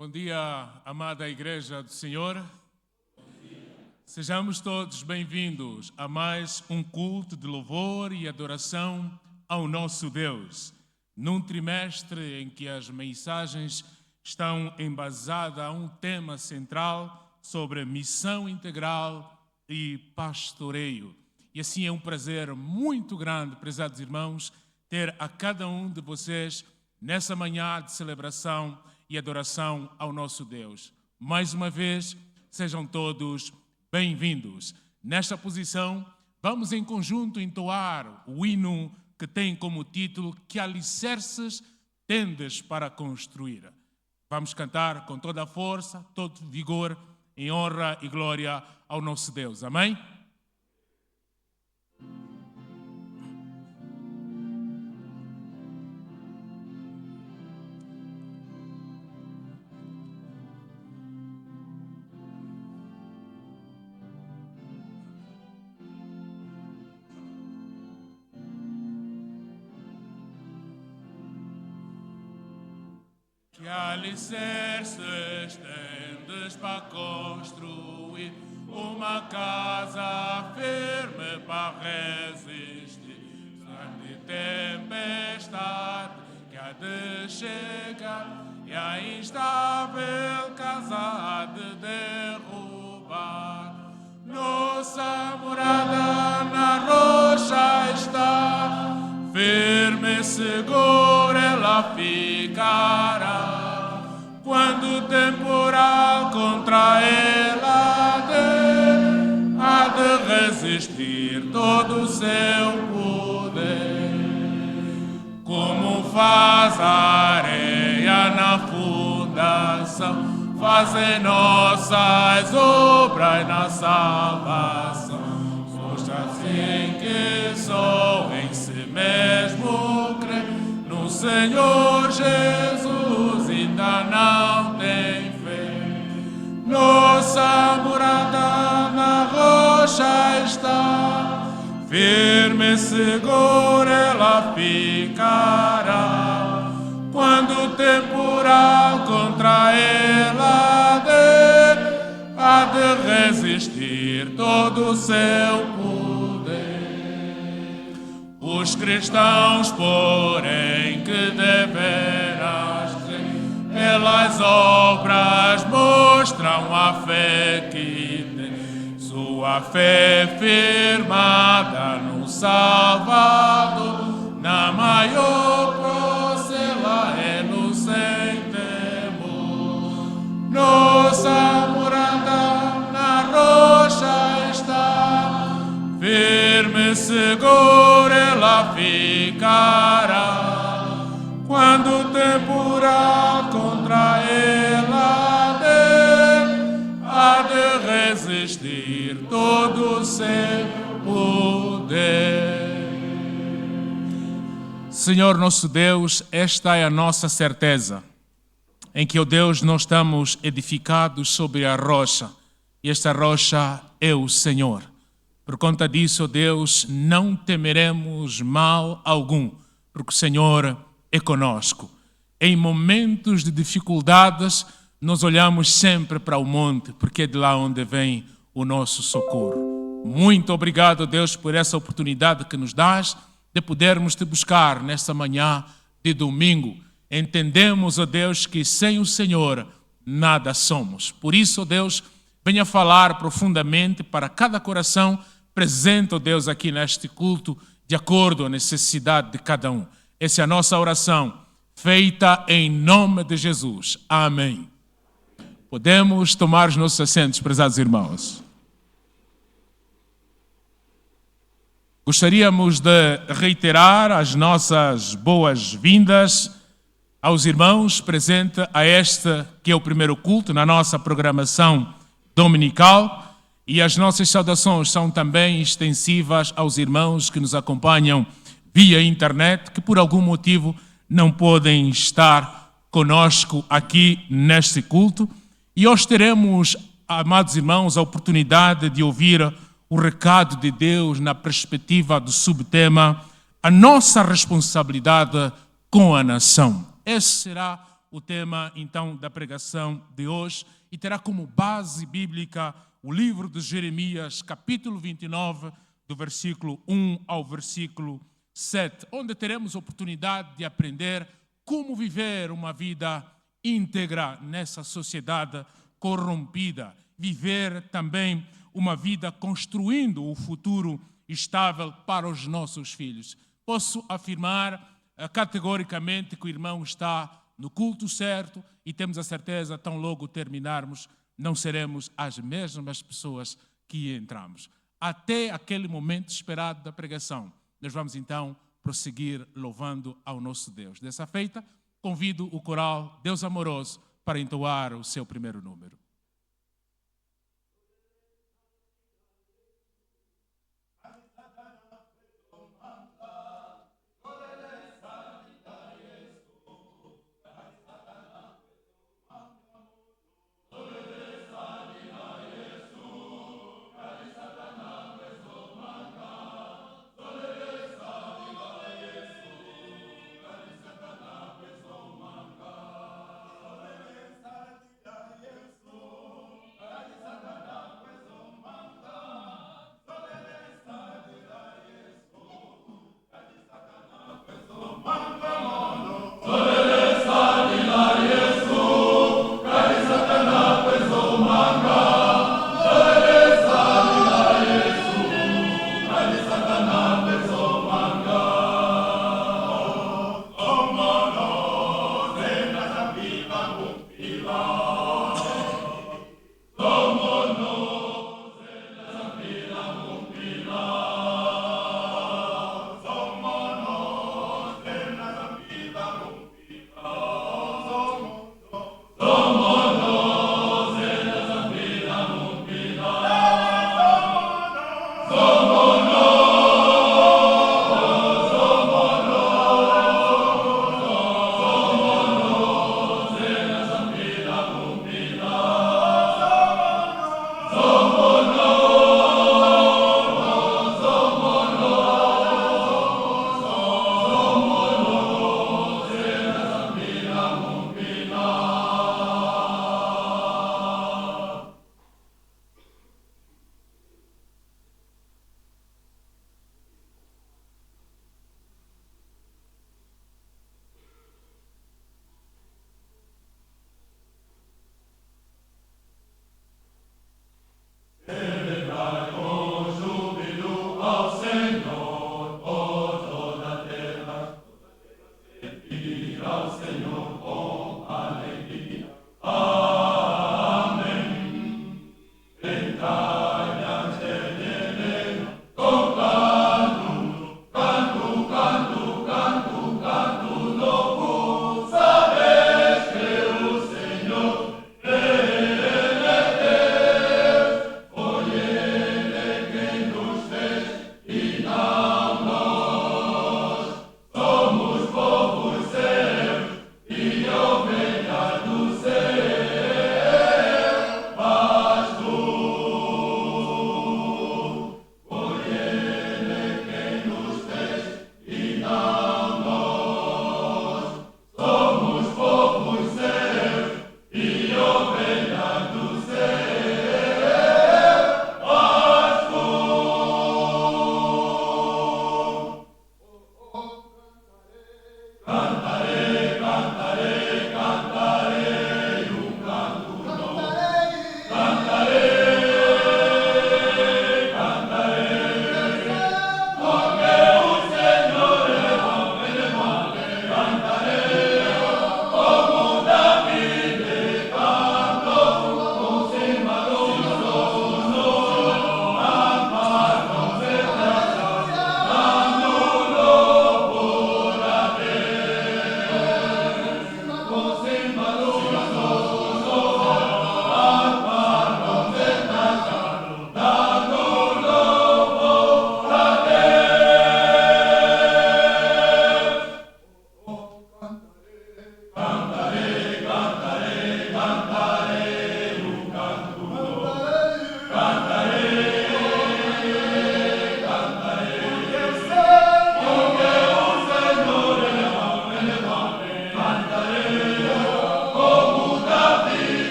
Bom dia, amada Igreja do Senhor. Sejamos todos bem-vindos a mais um culto de louvor e adoração ao nosso Deus, num trimestre em que as mensagens estão embasadas a um tema central sobre missão integral e pastoreio. E assim é um prazer muito grande, prezados irmãos, ter a cada um de vocês nessa manhã de celebração e adoração ao nosso Deus. Mais uma vez, sejam todos bem-vindos. Nesta posição, vamos em conjunto entoar o hino que tem como título Que alicerces tendes para construir. Vamos cantar com toda a força, todo vigor, em honra e glória ao nosso Deus. Amém? Que alicerces tendes para construir uma casa firme para resistir grande tempestade que há de chegar e a instável casa há de derrubar. Nossa morada na rocha está, firme e segura ela ficará. Quando o temporal contra ela há de resistir todo o seu poder. Como faz a areia na fundação, fazem nossas obras na salvação. Mostra assim que só em si mesmo crê, no Senhor Jesus ainda não tem fé. Nossa morada na rocha está, firme e segura ela ficará. Quando o temporal contra ela há de resistir todo o seu poder. Os cristãos, porém, que deverás crer, pelas obras mostram a fé que tem. Sua fé firmada no Salvador, na maior cross ela é luz sem temor. Nossa morada na rocha está, firme e segura ela ficará. Quando o temporal contra ela há de resistir todo o seu poder. Senhor nosso Deus, esta é a nossa certeza, em que, ó Deus, nós estamos edificados sobre a rocha, e esta rocha é o Senhor. Por conta disso, ó Deus, não temeremos mal algum, porque o Senhor é conosco. Em momentos de dificuldades, nós olhamos sempre para o monte, porque é de lá onde vem o nosso socorro. Muito obrigado, Deus, por essa oportunidade que nos dás de podermos te buscar nesta manhã de domingo. Entendemos, ó Deus, que sem o Senhor nada somos. Por isso, ó Deus, venha falar profundamente para cada coração presente, ó Deus, aqui neste culto, de acordo com a necessidade de cada um. Essa é a nossa oração, feita em nome de Jesus. Amém. Podemos tomar os nossos assentos, prezados irmãos. Gostaríamos de reiterar as nossas boas-vindas aos irmãos presentes a este que é o primeiro culto na nossa programação dominical, e as nossas saudações são também extensivas aos irmãos que nos acompanham via internet, que por algum motivo não podem estar conosco aqui neste culto. E hoje teremos, amados irmãos, a oportunidade de ouvir o recado de Deus na perspectiva do subtema a nossa responsabilidade com a nação. Esse será o tema, então, da pregação de hoje e terá como base bíblica o livro de Jeremias, capítulo 29, do versículo 1 ao versículo 7, onde teremos a oportunidade de aprender como viver uma vida íntegra nessa sociedade corrompida, viver também uma vida construindo o futuro estável para os nossos filhos. Posso afirmar categoricamente que o irmão está no culto certo e temos a certeza, tão logo terminarmos, não seremos as mesmas pessoas que entramos. Até aquele momento esperado da pregação, nós vamos então prosseguir louvando ao nosso Deus. Dessa feita, convido o coral Deus Amoroso para entoar o seu primeiro número. Yesu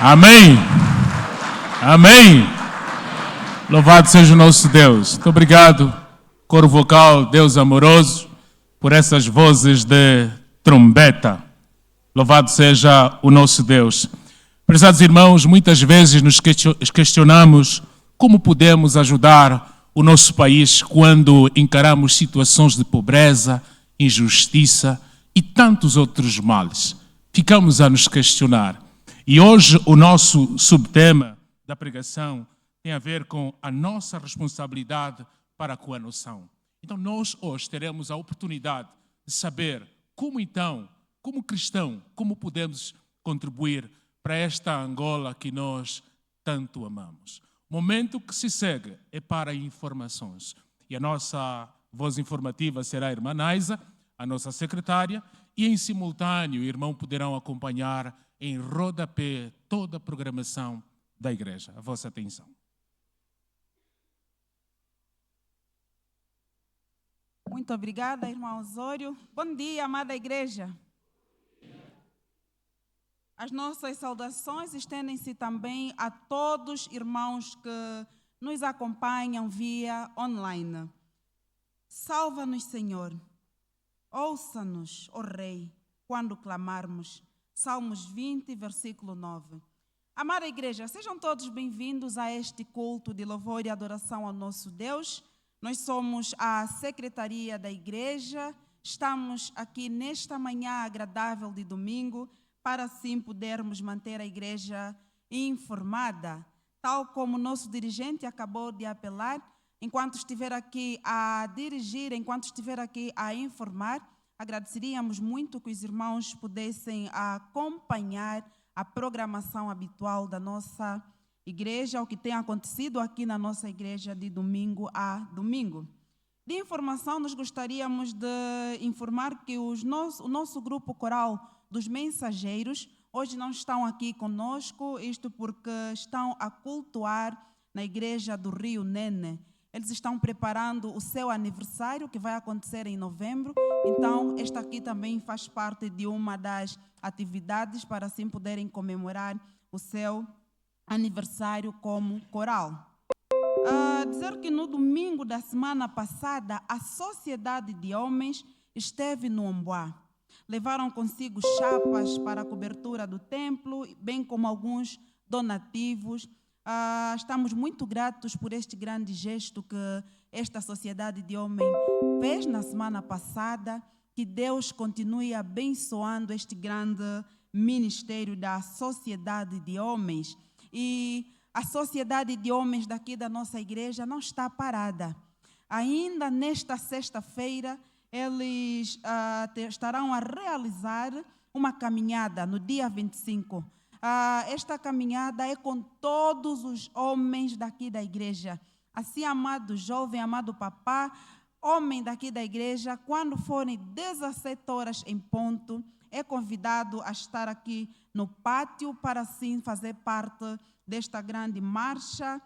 Amém. Amém. Louvado seja o nosso Deus. Muito obrigado, coro vocal, Deus amoroso, por essas vozes de trombeta. Louvado seja o nosso Deus. Prezados irmãos, muitas vezes nos questionamos como podemos ajudar o nosso país quando encaramos situações de pobreza, injustiça e tantos outros males. Ficamos a nos questionar. E hoje o nosso subtema da pregação tem a ver com a nossa responsabilidade para com a nação. Então nós hoje teremos a oportunidade de saber como então, como cristão, como podemos contribuir para esta Angola que nós tanto amamos. O momento que se segue é para informações. E a nossa voz informativa será a irmã Naisa, a nossa secretária, e em simultâneo, irmão, poderão acompanhar em rodapé toda a programação da igreja. A vossa atenção. Muito obrigada, irmão Osório. Bom dia, amada igreja. As nossas saudações estendem-se também a todos os irmãos que nos acompanham via online. Salva-nos, Senhor. Ouça-nos, ó Rei, quando clamarmos. Salmos 20, versículo 9. Amada igreja, sejam todos bem-vindos a este culto de louvor e adoração ao nosso Deus. Nós somos a secretaria da igreja. Estamos aqui nesta manhã agradável de domingo para assim podermos manter a igreja informada, tal como o nosso dirigente acabou de apelar. Enquanto estiver aqui a dirigir, enquanto estiver aqui a informar, agradeceríamos muito que os irmãos pudessem acompanhar a programação habitual da nossa igreja, o que tem acontecido aqui na nossa igreja de domingo a domingo. De informação, nós gostaríamos de informar que o nosso grupo coral dos mensageiros hoje não estão aqui conosco, isto porque estão a cultuar na igreja do Rio Nene. Eles estão preparando o seu aniversário, que vai acontecer em novembro. Então, esta aqui também faz parte de uma das atividades para assim poderem comemorar o seu aniversário como coral. Dizer que no domingo da semana passada, a Sociedade de Homens esteve no Omboá. Levaram consigo chapas para a cobertura do templo, bem como alguns donativos. Estamos muito gratos por este grande gesto que esta Sociedade de Homens fez na semana passada. Que Deus continue abençoando este grande ministério da Sociedade de Homens. E a Sociedade de Homens daqui da nossa igreja não está parada. Ainda nesta sexta-feira, eles estarão a realizar uma caminhada no dia 25. Esta caminhada é com todos os homens daqui da igreja. Assim, amado jovem, amado papá, homem daqui da igreja, quando forem 17 horas em ponto, é convidado a estar aqui no pátio para assim fazer parte desta grande marcha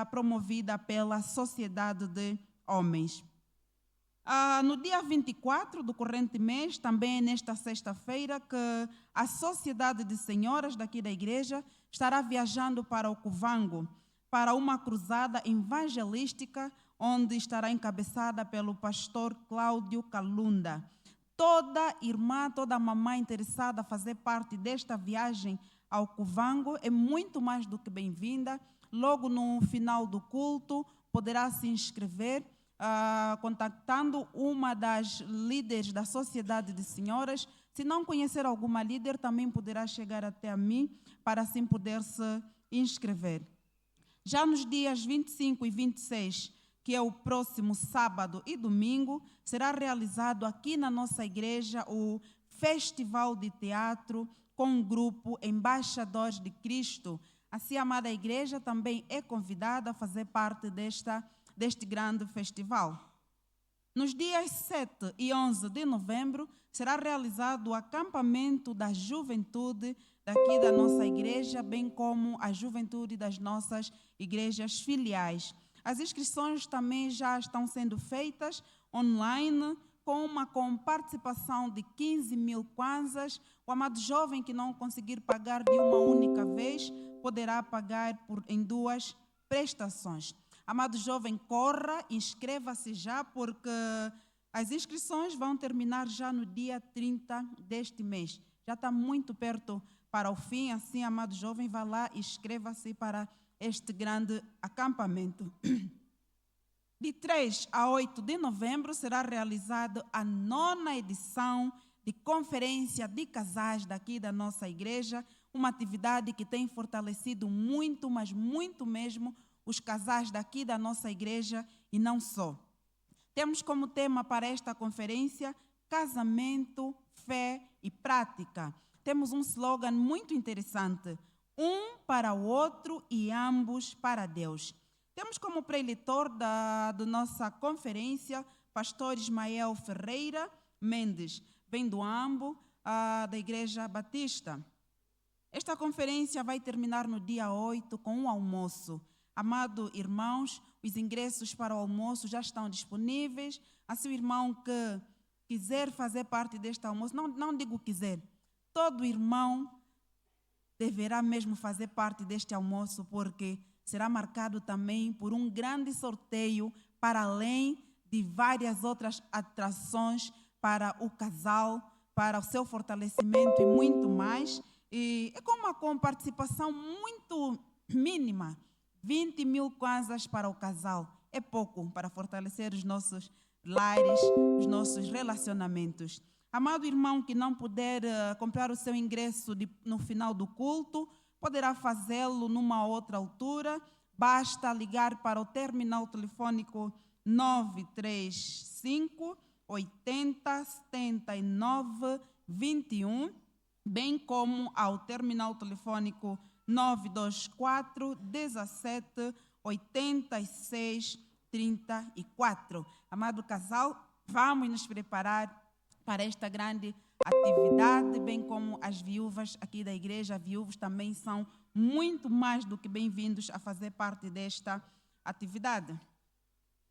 promovida pela Sociedade de Homens. No dia 24 do corrente mês, também nesta sexta-feira, que a Sociedade de Senhoras daqui da igreja estará viajando para o Cuvango, para uma cruzada evangelística, onde estará encabeçada pelo pastor Cláudio Calunda. Toda irmã, toda mamãe interessada a fazer parte desta viagem ao Cuvango é muito mais do que bem-vinda. Logo no final do culto, poderá se inscrever contactando uma das líderes da Sociedade de Senhoras. Se não conhecer alguma líder, também poderá chegar até a mim para assim poder se inscrever. Já nos dias 25 e 26, que é o próximo sábado e domingo, será realizado aqui na nossa igreja o Festival de Teatro com o grupo Embaixadores de Cristo. Assim, a amada igreja também é convidada a fazer parte deste grande festival. Nos dias 7 e 11 de novembro, será realizado o acampamento da juventude daqui da nossa igreja, bem como a juventude das nossas igrejas filiais. As inscrições também já estão sendo feitas online com participação de 15 mil kwanzas. O amado jovem que não conseguir pagar de uma única vez poderá pagar em 2 prestações. Amado jovem, corra, inscreva-se já, porque as inscrições vão terminar já no dia 30 deste mês. Já está muito perto para o fim, assim, amado jovem, vá lá e inscreva-se para este grande acampamento. De 3 a 8 de novembro será realizada a 9ª edição de Conferência de Casais daqui da nossa igreja, uma atividade que tem fortalecido muito, mas muito mesmo, os casais daqui da nossa igreja e não só. Temos como tema para esta conferência casamento, fé e prática. Temos um slogan muito interessante: um para o outro e ambos para Deus. Temos como preletor da nossa conferência pastor Ismael Ferreira Mendes, vem do Ambo, da Igreja Batista. Esta conferência vai terminar no dia 8 com um almoço. Amados irmãos, os ingressos para o almoço já estão disponíveis. Assim, o irmão que quiser fazer parte deste almoço, não digo quiser, todo irmão deverá mesmo fazer parte deste almoço, porque será marcado também por um grande sorteio, para além de várias outras atrações para o casal, para o seu fortalecimento e muito mais. E é com participação muito mínima, 20 mil kwanzas para o casal. É pouco para fortalecer os nossos lares, os nossos relacionamentos. Amado irmão que não puder comprar o seu ingresso no final do culto, poderá fazê-lo numa outra altura. Basta ligar para o terminal telefônico 935 80 79 21, bem como ao terminal telefônico 924 17 86 34. Amado casal, vamos nos preparar para esta grande atividade, bem como as viúvas aqui da igreja. Viúvos também são muito mais do que bem-vindos a fazer parte desta atividade.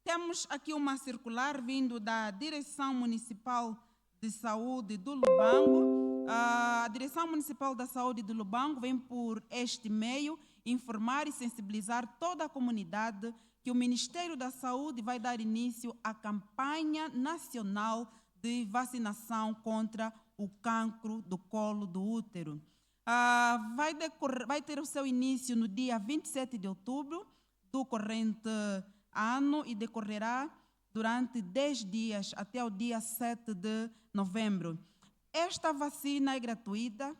Temos aqui uma circular vindo da Direção Municipal de Saúde do Lubango. A Direção Municipal da Saúde do Lubango vem por este meio informar e sensibilizar toda a comunidade que o Ministério da Saúde vai dar início à campanha nacional de vacinação contra o cancro do colo do útero. Vai ter o seu início no dia 27 de outubro do corrente ano e decorrerá durante 10 dias até o dia 7 de novembro. Esta vacina é gratuita,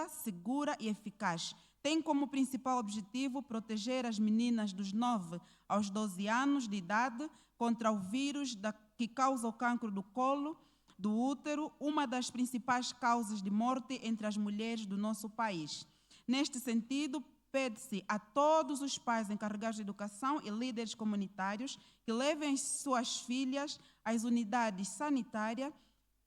segura e eficaz. Tem como principal objetivo proteger as meninas dos 9 aos 12 anos de idade contra o vírus que causa o cancro do colo do útero, uma das principais causas de morte entre as mulheres do nosso país. Neste sentido, pede-se a todos os pais encarregados de educação e líderes comunitários que levem suas filhas às unidades sanitárias,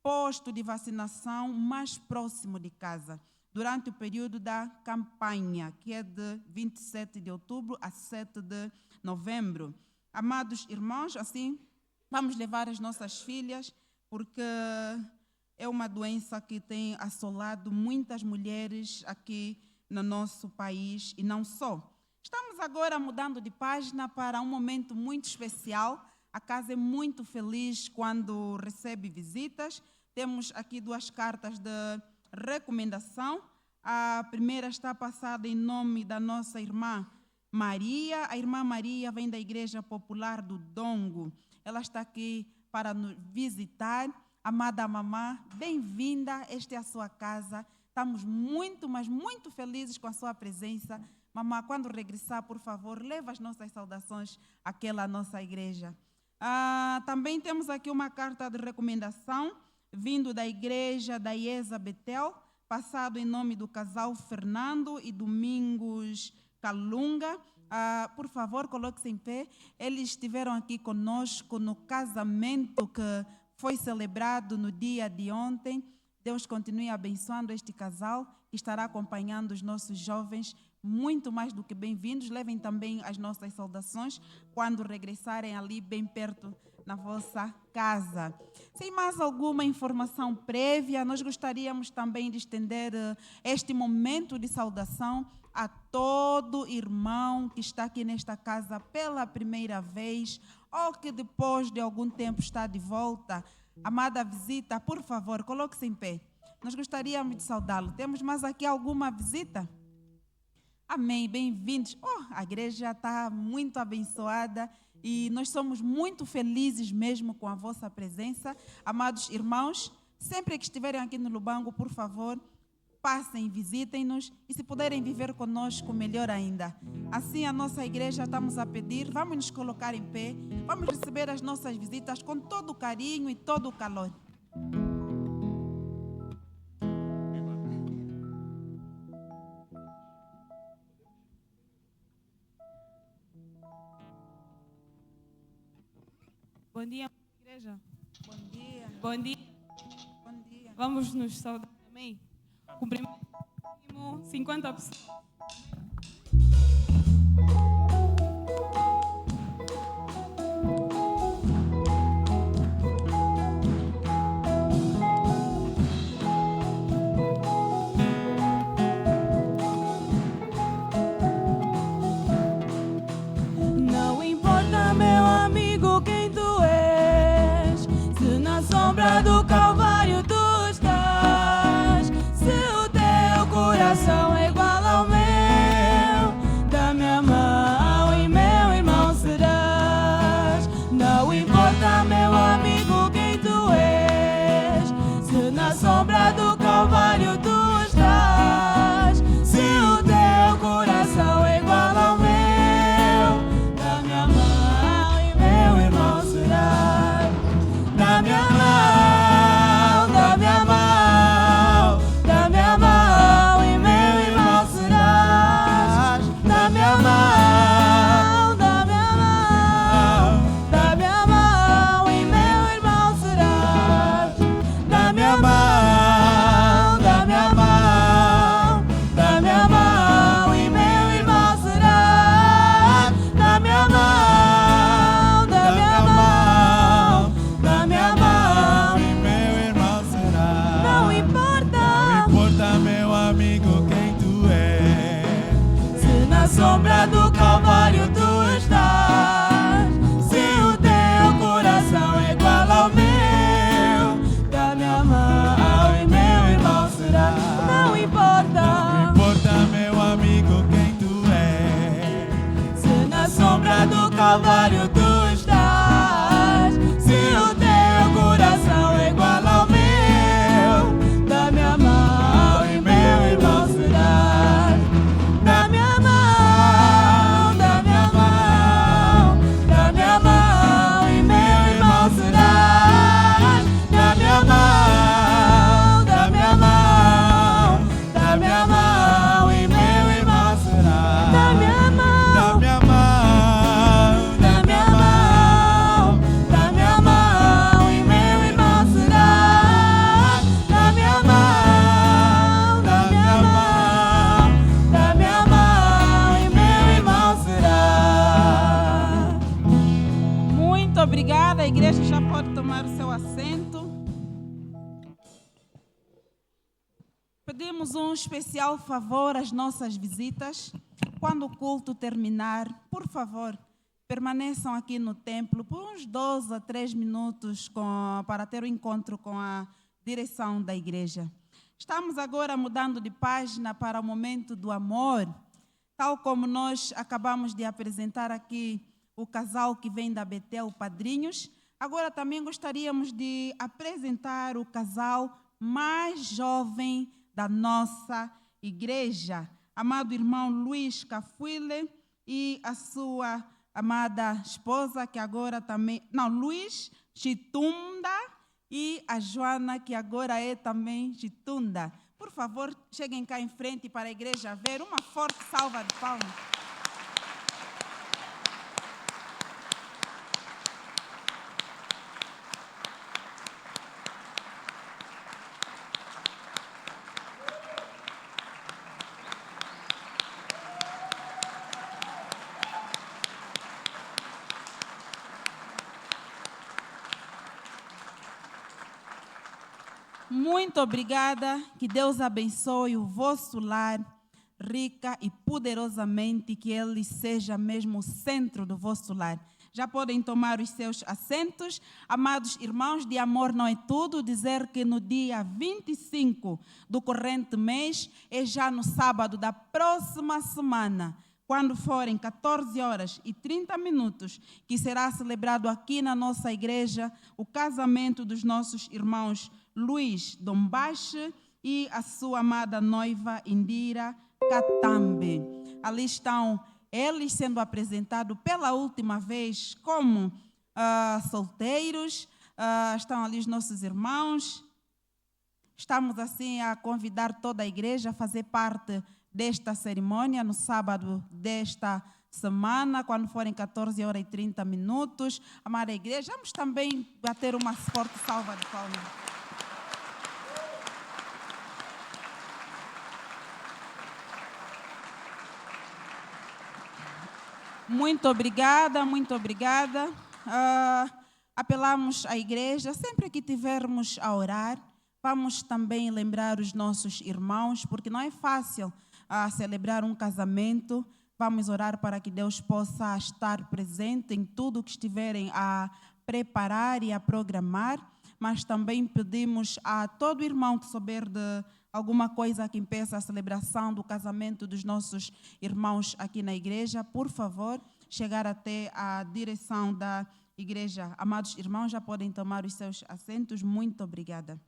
posto de vacinação mais próximo de casa, durante o período da campanha, que é de 27 de outubro a 7 de novembro. Amados irmãos, assim, vamos levar as nossas filhas, porque é uma doença que tem assolado muitas mulheres aqui no nosso país e não só. Estamos agora mudando de página para um momento muito especial. A casa é muito feliz quando recebe visitas. Temos aqui 2 cartas de recomendação. A primeira está passada em nome da nossa irmã Maria. A irmã Maria vem da Igreja Popular do Dongo. Ela está aqui para nos visitar. Amada mamã, bem-vinda, esta é a sua casa. Estamos muito, mas muito felizes com a sua presença. Mamã, quando regressar, por favor, leva as nossas saudações àquela nossa igreja. Também temos aqui uma carta de recomendação, vindo da igreja da IESA Betel, passado em nome do casal Fernando e Domingos Calunga. Por favor, coloque-se em pé. Eles estiveram aqui conosco no casamento que foi celebrado no dia de ontem. Deus continue abençoando este casal que estará acompanhando os nossos jovens muito mais do que bem-vindos. Levem também as nossas saudações quando regressarem ali bem perto na vossa casa. Sem mais alguma informação prévia, nós gostaríamos também de estender este momento de saudação a todo irmão que está aqui nesta casa pela primeira vez ou que depois de algum tempo está de volta. Amada visita, por favor, coloque-se em pé. Nós gostaríamos de saudá-lo. Temos mais aqui alguma visita? Amém, bem-vindos. A igreja está muito abençoada e nós somos muito felizes mesmo com a vossa presença. Amados irmãos, sempre que estiverem aqui no Lubango, por favor, passem, visitem-nos e se puderem viver conosco, melhor ainda. Assim a nossa igreja estamos a pedir, vamos nos colocar em pé, vamos receber as nossas visitas com todo o carinho e todo o calor. Bom dia, igreja. Bom dia. Bom dia. Bom dia. Vamos nos saudar também. Cumprimento 50 pessoas. Não importa, meu amigo, quem tu és, se na sombra do Calvário tu estás, se o teu coração é igual ao meu, dá-me a mão e meu irmão serás. Não importa, meu amigo, quem tu és, se na sombra do Calvário tu estás, se o teu coração é igual ao meu, dá-me a mão e meu irmão serás. Dá-me a mão, dá-me a mão, dá-me a mão e meu irmão serás. Dá-me a mão, dá-me a mão, dá-me a mão e meu irmão serás. Dá-me a mão, dá-me a mão, dá-me a mão e meu irmão serás. Dá-me a mão, dá-me a mão, dá-me a mão e meu irmão será. Não importa, Não importa, meu amigo, quem tu és, se na sombra do Calvário tu estás, se o teu coração é igual ao meu, dá-me a mão e meu irmão será. Não importa, não importa, meu amigo, quem tu és, se na sombra do Calvário tu estás, se o teu coração é igual ao meu, dá-me a mão e meu irmão será. Dá-me a mão, dá-me a mão, dá-me a mão e meu irmão será. Dá-me a mão, dá-me a mão, dá-me a mão e meu irmão será. Dá-me a mão, dá-me a mão, dá-me a mão, dá-me a mão e meu irmão será. Dá-me a mão, dá-me a mão, dá-me a mão e meu irmão será. Muito obrigada, a igreja já pode tomar o seu assento. Pedimos um especial favor às nossas visitas. Quando o culto terminar, por favor, permaneçam aqui no templo por uns 12 a 3 minutos para ter o encontro com a direção da igreja. Estamos agora mudando de página para o momento do amor. Tal como nós acabamos de apresentar aqui o casal que vem da Betel, Padrinhos, agora também gostaríamos de apresentar o casal mais jovem da nossa igreja, amado irmão Luiz Cafuile e a sua amada esposa, que agora também, Luiz Chitunda, e a Joana, que agora é também Chitunda. Por favor, cheguem cá em frente para a igreja ver. Uma forte salva de palmas. Muito obrigada. Que Deus abençoe o vosso lar rica e poderosamente, que Ele seja mesmo o centro do vosso lar. Já podem tomar os seus assentos. Amados irmãos, de amor não é tudo, dizer que no dia 25 do corrente mês, é já no sábado da próxima semana, quando forem 14h30, que será celebrado aqui na nossa igreja o casamento dos nossos irmãos Luiz Dombache e a sua amada noiva Indira Katambe. Ali estão eles sendo apresentados pela última vez como solteiros. Estão ali os nossos irmãos. Estamos assim a convidar toda a igreja a fazer parte desta cerimônia no sábado desta semana, quando forem 14h30. Amada igreja, vamos também bater uma forte salva de palmas. Muito obrigada, muito obrigada. Apelamos à igreja, sempre que tivermos a orar, vamos também lembrar os nossos irmãos, porque não é fácil celebrar um casamento. Vamos orar para que Deus possa estar presente em tudo que estiverem a preparar e a programar, mas também pedimos a todo irmão que souber de alguma coisa que impeça a celebração do casamento dos nossos irmãos aqui na igreja, por favor, chegar até a direção da igreja. Amados irmãos, já podem tomar os seus assentos. Muito obrigada.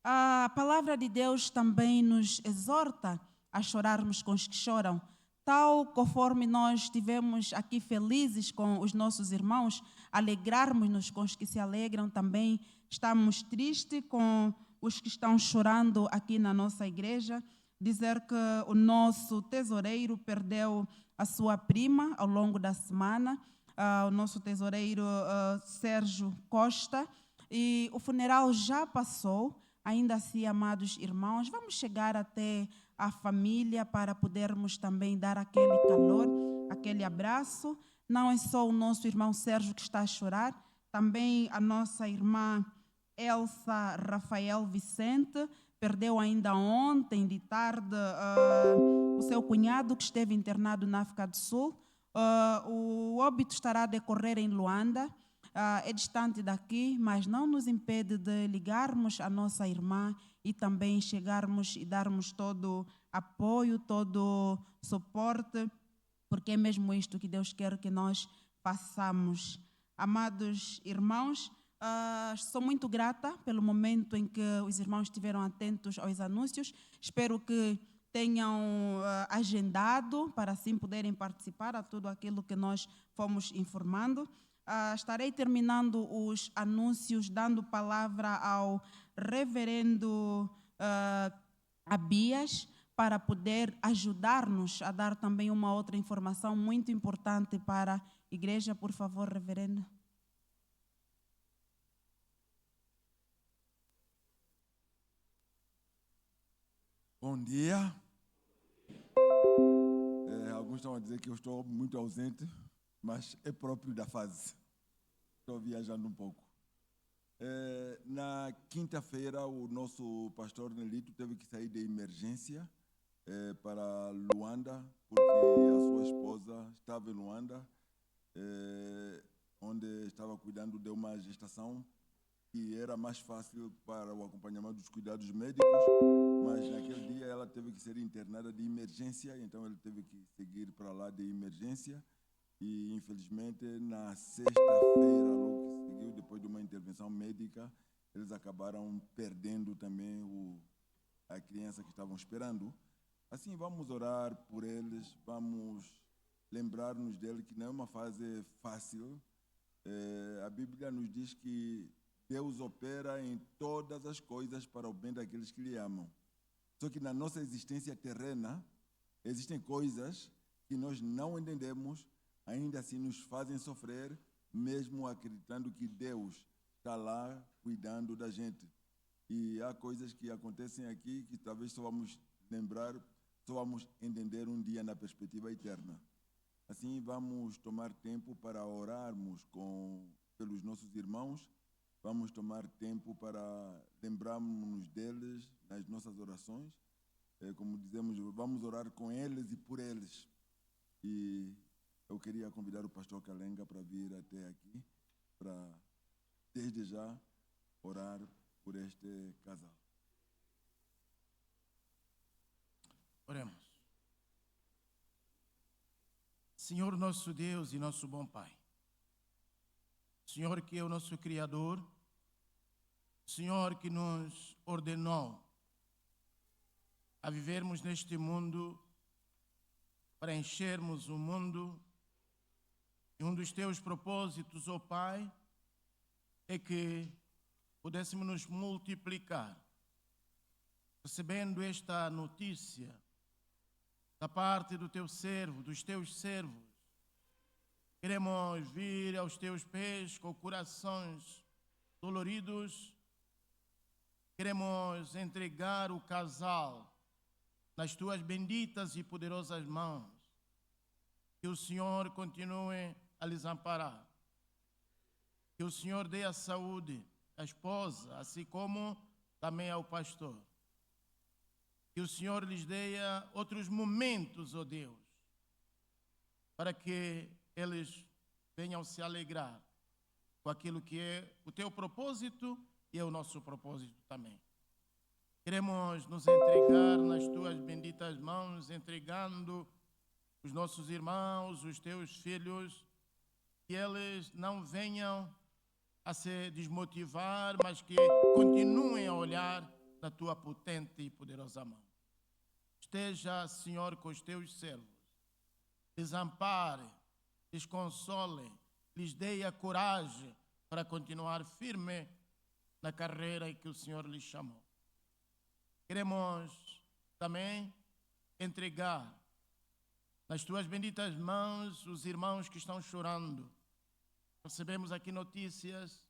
A palavra de Deus também nos exorta a chorarmos com os que choram. Tal conforme nós estivemos aqui felizes com os nossos irmãos, alegrarmos-nos com os que se alegram, também estamos tristes com os que estão chorando aqui na nossa igreja. Dizer que o nosso tesoureiro perdeu a sua prima ao longo da semana, o nosso tesoureiro Sérgio Costa, e o funeral já passou. Ainda assim, amados irmãos, vamos chegar até a família para podermos também dar aquele calor, aquele abraço. Não é só o nosso irmão Sérgio que está a chorar, também a nossa irmã Elsa Rafael Vicente perdeu ainda ontem de tarde o seu cunhado, que esteve internado na África do Sul. O óbito estará a decorrer em Luanda. É distante daqui, mas não nos impede de ligarmos a nossa irmã e também chegarmos e darmos todo apoio, todo suporte, porque é mesmo isto que Deus quer que nós façamos. Amados irmãos, sou muito grata pelo momento em que os irmãos estiveram atentos aos anúncios. Espero que tenham agendado para assim poderem participar a tudo aquilo que nós fomos informando. Estarei terminando os anúncios, dando palavra ao reverendo Abias, para poder ajudar-nos a dar também uma outra informação muito importante para a igreja. Por favor, reverendo. Bom dia. Alguns estão a dizer que eu estou muito ausente, mas é próprio da fase. Estou viajando um pouco. Na quinta-feira, o nosso pastor Nelito teve que sair de emergência para Luanda, porque a sua esposa estava em Luanda, onde estava cuidando de uma gestação que era mais fácil para o acompanhamento dos cuidados médicos, mas naquele dia ela teve que ser internada de emergência, então ele teve que seguir para lá de emergência. E, infelizmente, na sexta-feira, logo que seguiu, depois de uma intervenção médica, eles acabaram perdendo também a criança que estavam esperando. Assim, vamos orar por eles, vamos lembrar-nos dele, que não é uma fase fácil. A Bíblia nos diz que Deus opera em todas as coisas para o bem daqueles que lhe amam. Só que na nossa existência terrena, existem coisas que nós não entendemos, ainda assim nos fazem sofrer, mesmo acreditando que Deus está lá cuidando da gente. E há coisas que acontecem aqui que talvez só vamos lembrar, só vamos entender um dia na perspectiva eterna. Assim, vamos tomar tempo para orarmos pelos nossos irmãos vamos tomar tempo para lembrarmos deles nas nossas orações. Como dizemos, vamos orar com eles e por eles. E eu queria convidar o pastor Kalenga para vir até aqui, para, desde já, orar por este casal. Oremos. Senhor nosso Deus e nosso bom Pai, Senhor que é o nosso Criador, Senhor que nos ordenou a vivermos neste mundo para enchermos o mundo, e um dos teus propósitos, ó Pai, é que pudéssemos nos multiplicar. Recebendo esta notícia da parte do teu servo, dos teus servos, queremos vir aos teus pés com corações doloridos, queremos entregar o casal nas tuas benditas e poderosas mãos. Que o Senhor continue a lhes amparar. Que o Senhor dê a saúde à esposa, assim como também ao pastor. Que o Senhor lhes dê outros momentos, ó Deus, para que eles venham se alegrar com aquilo que é o teu propósito e é o nosso propósito também. Queremos nos entregar nas tuas benditas mãos, entregando os nossos irmãos, os teus filhos, que eles não venham a se desmotivar, mas que continuem a olhar na tua potente e poderosa mão. Esteja, Senhor, com os teus servos, lhes ampare, lhes console, lhes dê a coragem para continuar firme na carreira em que o Senhor lhes chamou. Queremos também entregar nas tuas benditas mãos os irmãos que estão chorando. Recebemos aqui notícias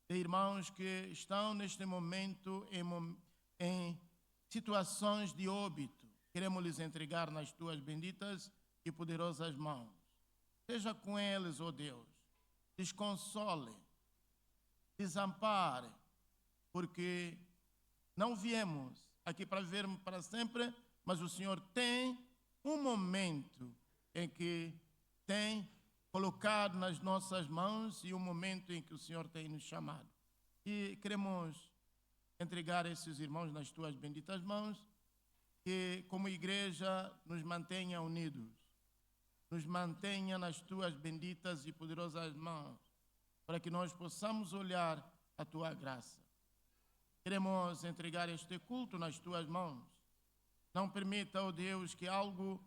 de irmãos que estão neste momento em situações de óbito. Queremos lhes entregar nas tuas benditas e poderosas mãos. Seja com eles, ó Deus, lhes console, lhes ampare, porque não viemos aqui para vivermos para sempre, mas o Senhor tem um momento em que tem colocado nas nossas mãos e um momento em que o Senhor tem nos chamado. E queremos entregar esses irmãos nas tuas benditas mãos, que como igreja nos mantenha unidos, nos mantenha nas tuas benditas e poderosas mãos, para que nós possamos olhar a tua graça. Queremos entregar este culto nas tuas mãos. Não permita, ó Deus, que algo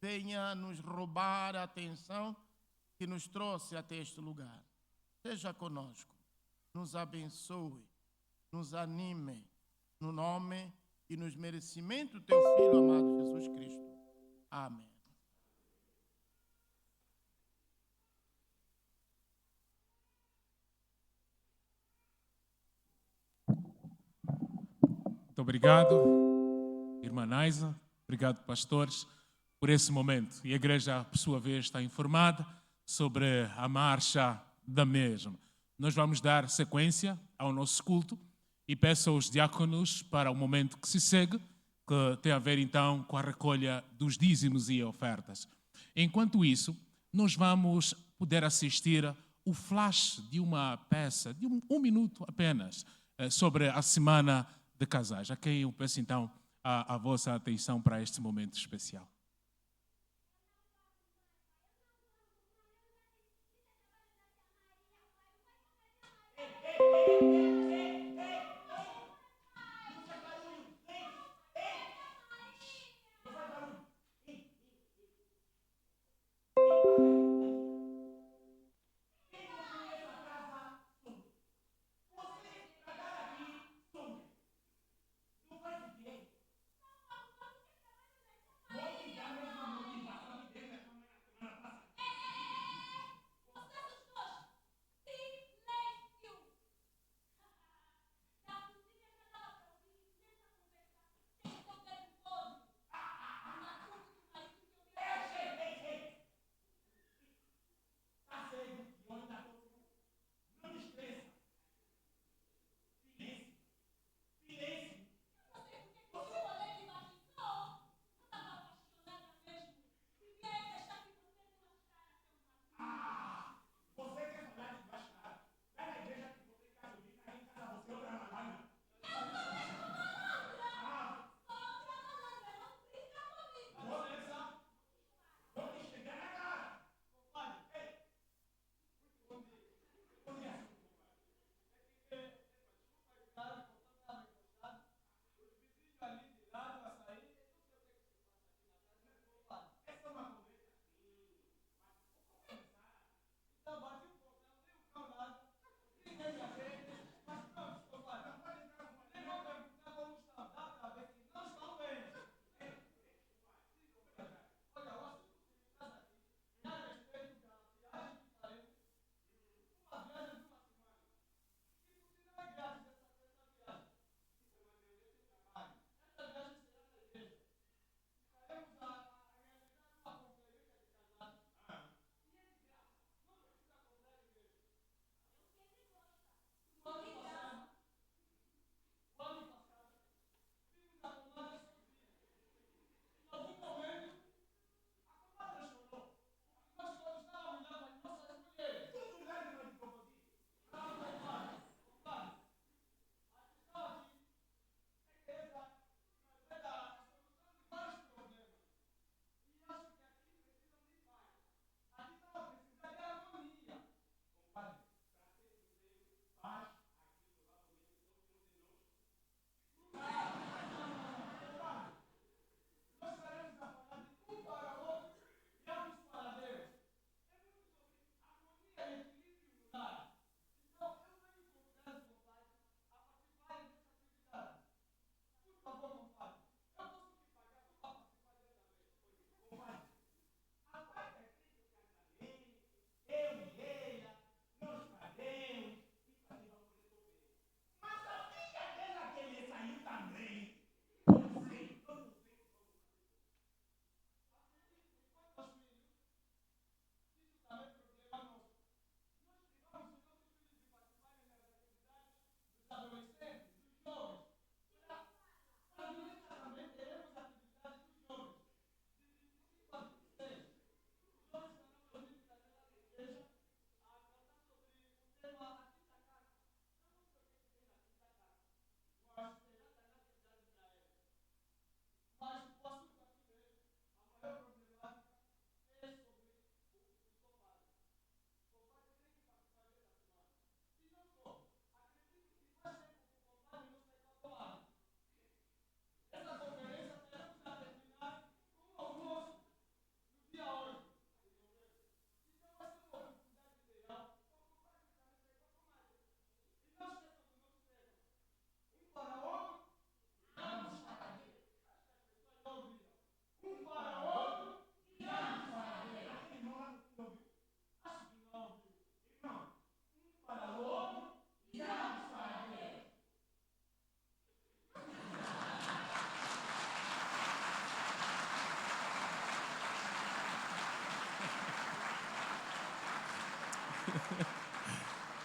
venha nos roubar a atenção que nos trouxe até este lugar. Seja conosco, nos abençoe, nos anime, no nome e nos merecimentos do teu Filho amado Jesus Cristo. Amém. Muito obrigado, irmã Naisa. Obrigado, pastores, por esse momento. E a igreja, por sua vez, está informada sobre a marcha da mesma. Nós vamos dar sequência ao nosso culto e peço aos diáconos para o momento que se segue, que tem a ver então com a recolha dos dízimos e ofertas. Enquanto isso, nós vamos poder assistir o flash de uma peça, de um minuto apenas, sobre a Semana de Casais. A quem eu peço então a vossa atenção para este momento especial.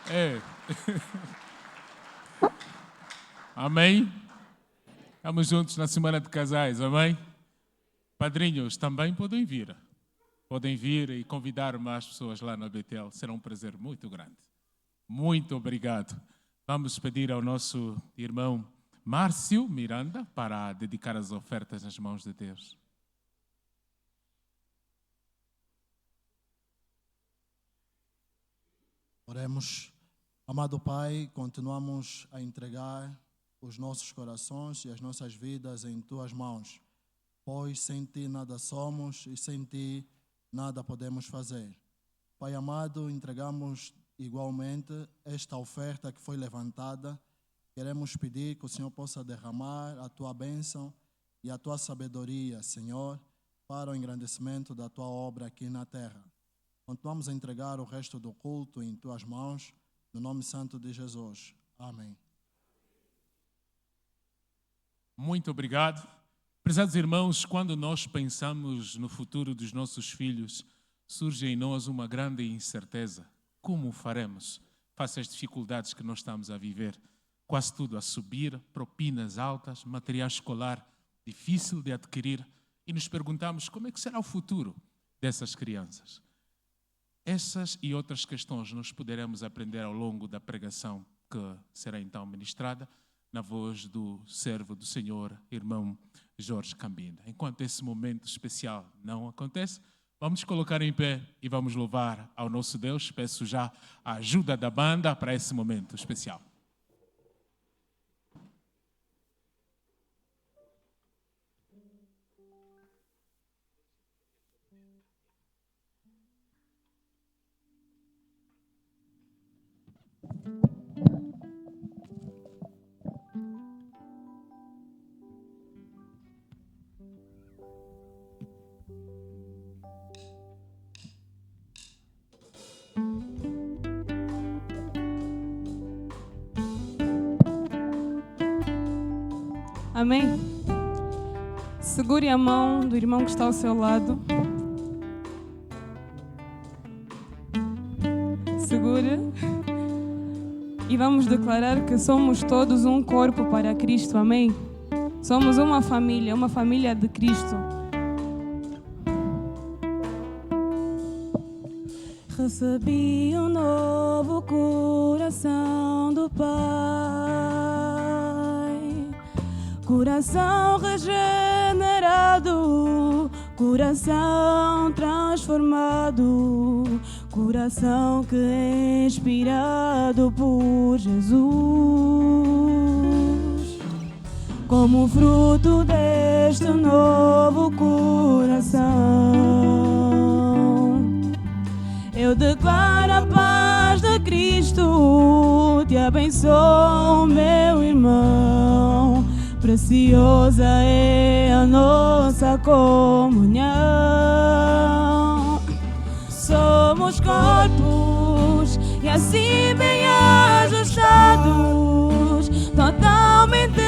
É. Amém? Estamos juntos na Semana de Casais, amém? Padrinhos também podem vir. Podem vir e convidar mais pessoas lá na Betel. Será um prazer muito grande. Muito obrigado. Vamos pedir ao nosso irmão Márcio Miranda para dedicar as ofertas nas mãos de Deus. Oremos. Amado Pai, continuamos a entregar os nossos corações e as nossas vidas em Tuas mãos, pois sem Ti nada somos e sem Ti nada podemos fazer. Pai amado, entregamos igualmente esta oferta que foi levantada. Queremos pedir que o Senhor possa derramar a Tua bênção e a Tua sabedoria, Senhor, para o engrandecimento da Tua obra aqui na terra. Continuamos a entregar o resto do culto em Tuas mãos, no nome santo de Jesus. Amém. Muito obrigado. Prezados irmãos, quando nós pensamos no futuro dos nossos filhos, surge em nós uma grande incerteza. Como o faremos face às dificuldades que nós estamos a viver? Quase tudo a subir, propinas altas, material escolar difícil de adquirir, e nos perguntamos como é que será o futuro dessas crianças. Essas e outras questões nós poderemos aprender ao longo da pregação que será então ministrada na voz do servo do Senhor, irmão Jorge Cambinda. Enquanto esse momento especial não acontece, vamos colocar em pé e vamos louvar ao nosso Deus. Peço já a ajuda da banda para esse momento especial. Amém? Segure a mão do irmão que está ao seu lado. Segure. E vamos declarar que somos todos um corpo para Cristo. Amém? Somos uma família de Cristo. Recebi um novo coração do Pai, coração regenerado, coração transformado, coração que é inspirado por Jesus. Como fruto deste novo coração, eu declaro a paz de Cristo, te abençoo, meu irmão. Preciosa é a nossa comunhão. Somos corpos e assim bem ajustados, totalmente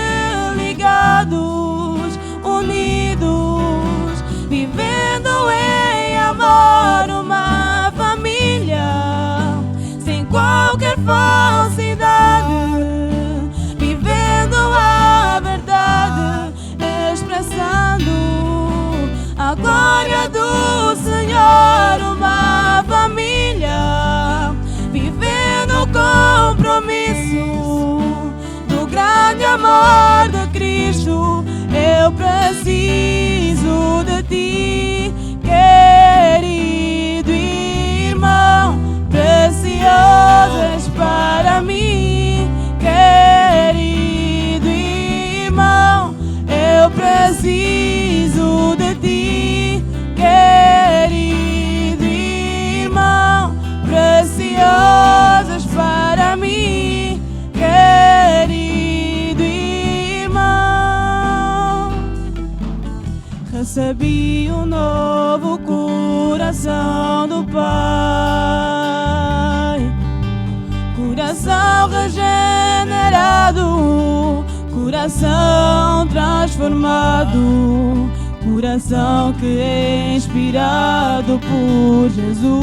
ligados, unidos, vivendo em amor, uma família sem qualquer falsidade, vivendo a verdade, expressando a glória do Senhor, uma família vivendo o compromisso do grande amor de Cristo. Eu preciso de ti, querido irmão, precioso és para mim, querido irmão. Eu preciso de ti, querido irmão, precioso és para mim, querido irmão. Recebi um novo coração do Pai, coração regenerado, coração transformado, coração que é inspirado por Jesus.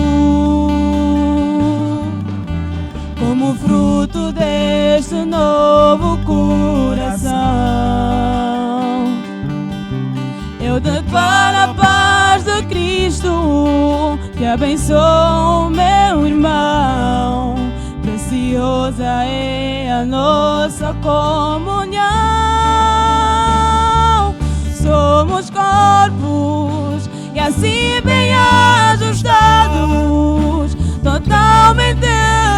abençoa o meu irmão. Preciosa é a nossa comunhão. Somos corpos e assim bem ajustados, totalmente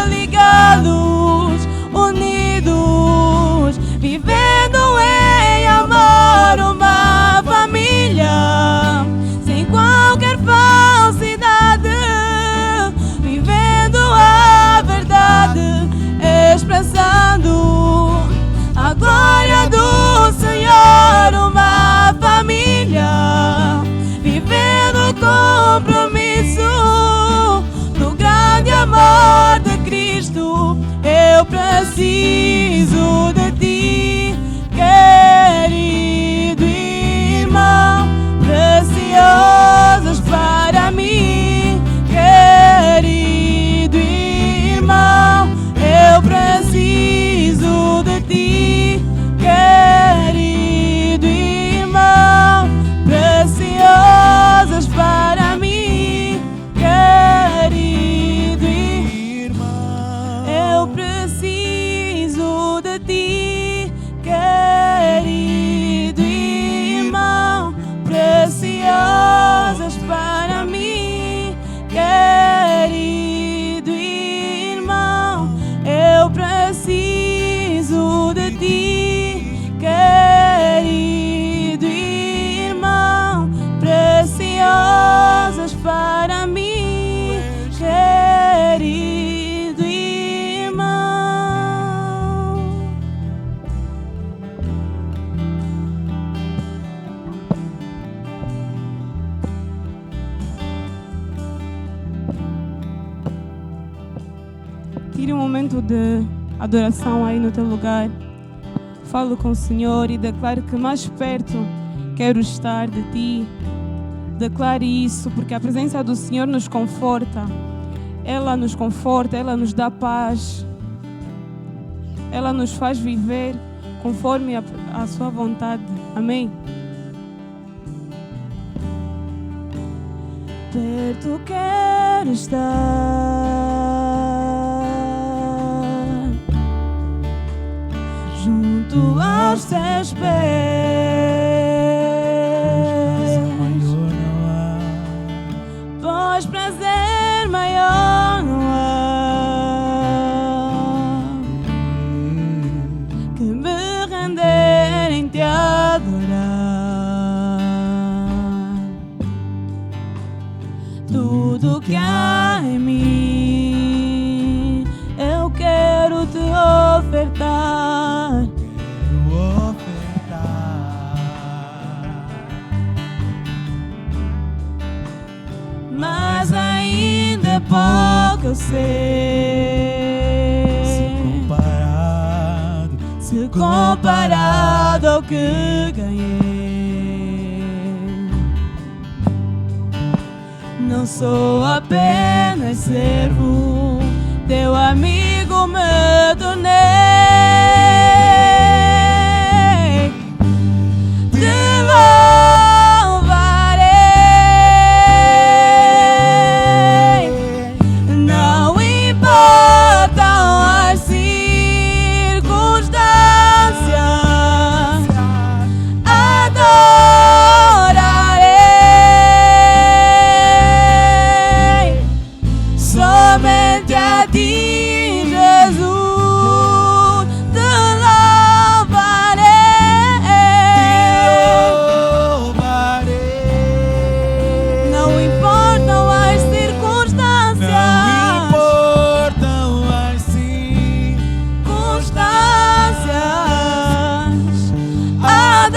ligados, unidos, vivendo em amor, uma família, sem qualquer falsidade, vivendo a verdade, expressando a glória do Senhor, uma família, vivendo o compromisso do grande amor de Cristo. Eu preciso de ti, querido irmão, preciosas para mim, querido irmão. Eu preciso de ti, querido irmão, preciosas para mim, querido irmão. Eu preciso de ti, querido irmão, preciosas para mim, querido irmão. Eu preciso de ti, querido irmão, preciosas para mim, querido irmão. Tire um momento de adoração aí no teu lugar. Falo com o Senhor e declare que mais perto quero estar de ti. Declare isso, porque a presença do Senhor nos conforta. Ela nos conforta, ela nos dá paz. Ela nos faz viver conforme a sua vontade. Amém? Perto quero estar, junto aos teus pés, pois prazer maior não há que me render em te adorar. Tudo que há em mim eu quero te ofertar. Mas ainda é pouco, eu sei, se comparado ao que ganhei. Não sou apenas servo, teu amigo me tornei. Te louvarei, não importam as circunstâncias, adorarei somente a ti, Jesus, te louvarei. Não importam as circunstâncias, adorarei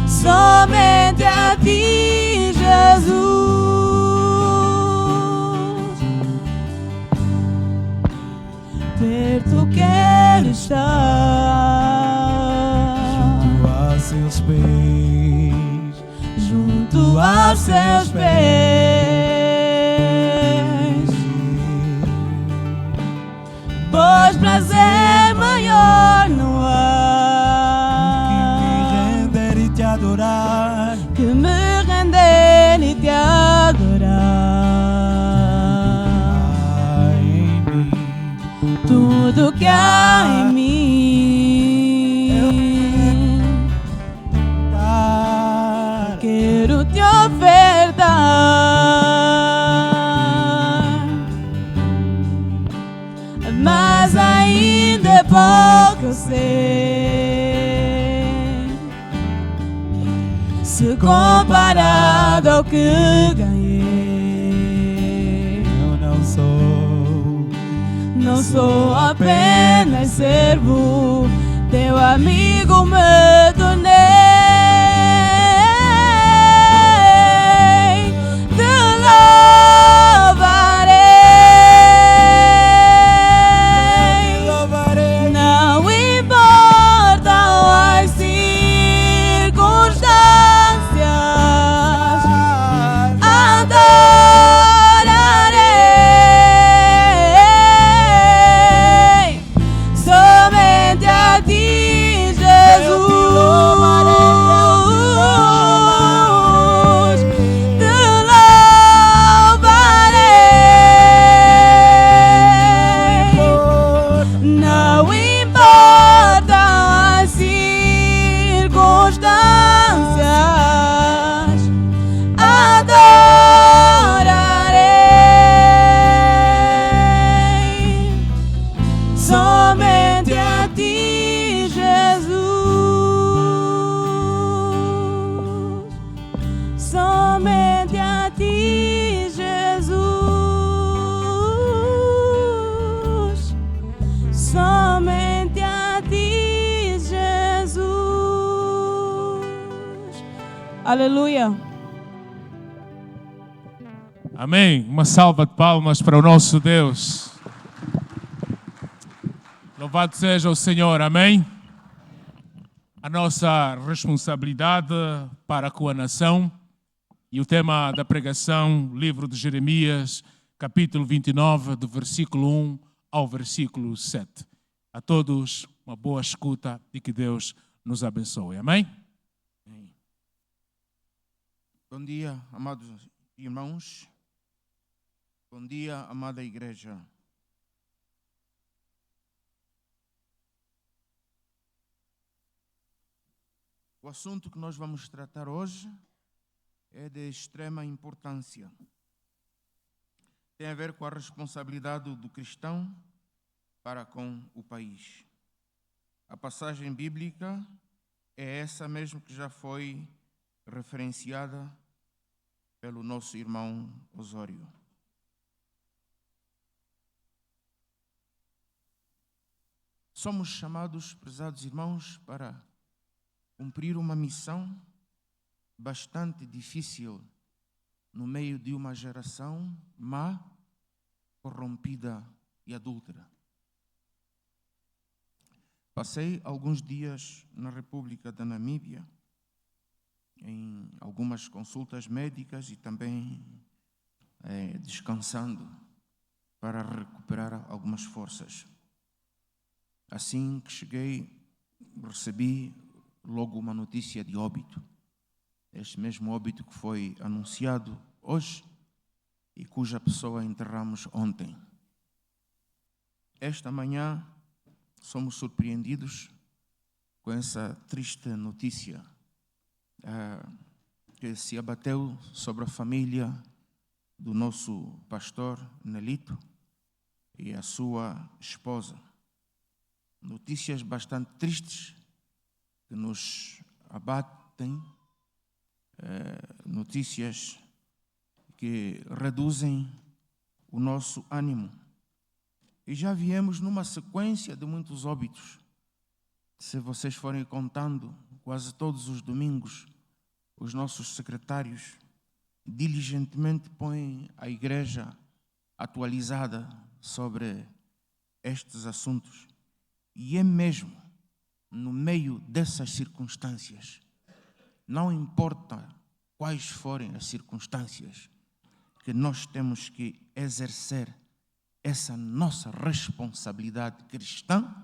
somente a ti, Jesus. Perto quero estar, junto aos seus pés, pois prazer maior não há comparado ao que ganhei. Eu Não sou apenas servo, teu amigo me tornei. Te louvarei. Não importa as circunstâncias, adorarei somente a ti, Jesus. Te louvarei. Não importa as circunstâncias, adorarei somente a ti, Jesus. Somente a ti, Jesus. Somente a ti, Jesus. Aleluia. Amém. Uma salva de palmas para o nosso Deus. Louvado seja o Senhor. Amém. A nossa responsabilidade para com a nação e o tema da pregação, livro de Jeremias, capítulo 29, do versículo 1 ao versículo 7. A todos uma boa escuta e que Deus nos abençoe. Amém? Bom dia, amados irmãos. Bom dia, amada igreja. O assunto que nós vamos tratar hoje é de extrema importância. Tem a ver com a responsabilidade do cristão para com o país. A passagem bíblica é essa mesmo que já foi referenciada pelo nosso irmão Osório. Somos chamados, prezados irmãos, para cumprir uma missão bastante difícil no meio de uma geração má, corrompida e adúltera. Passei alguns dias na República da Namíbia, em algumas consultas médicas e também descansando para recuperar algumas forças. Assim que cheguei, recebi logo uma notícia de óbito. Este mesmo óbito que foi anunciado hoje e cuja pessoa enterramos ontem. Esta manhã somos surpreendidos com essa triste notícia que se abateu sobre a família do nosso pastor Nelito e a sua esposa. Notícias bastante tristes que nos abatem, notícias que reduzem o nosso ânimo. E já viemos numa sequência de muitos óbitos. Se vocês forem contando, quase todos os domingos, os nossos secretários diligentemente põem a igreja atualizada sobre estes assuntos. E é mesmo no meio dessas circunstâncias, não importa quais forem as circunstâncias, que nós temos que exercer essa nossa responsabilidade cristã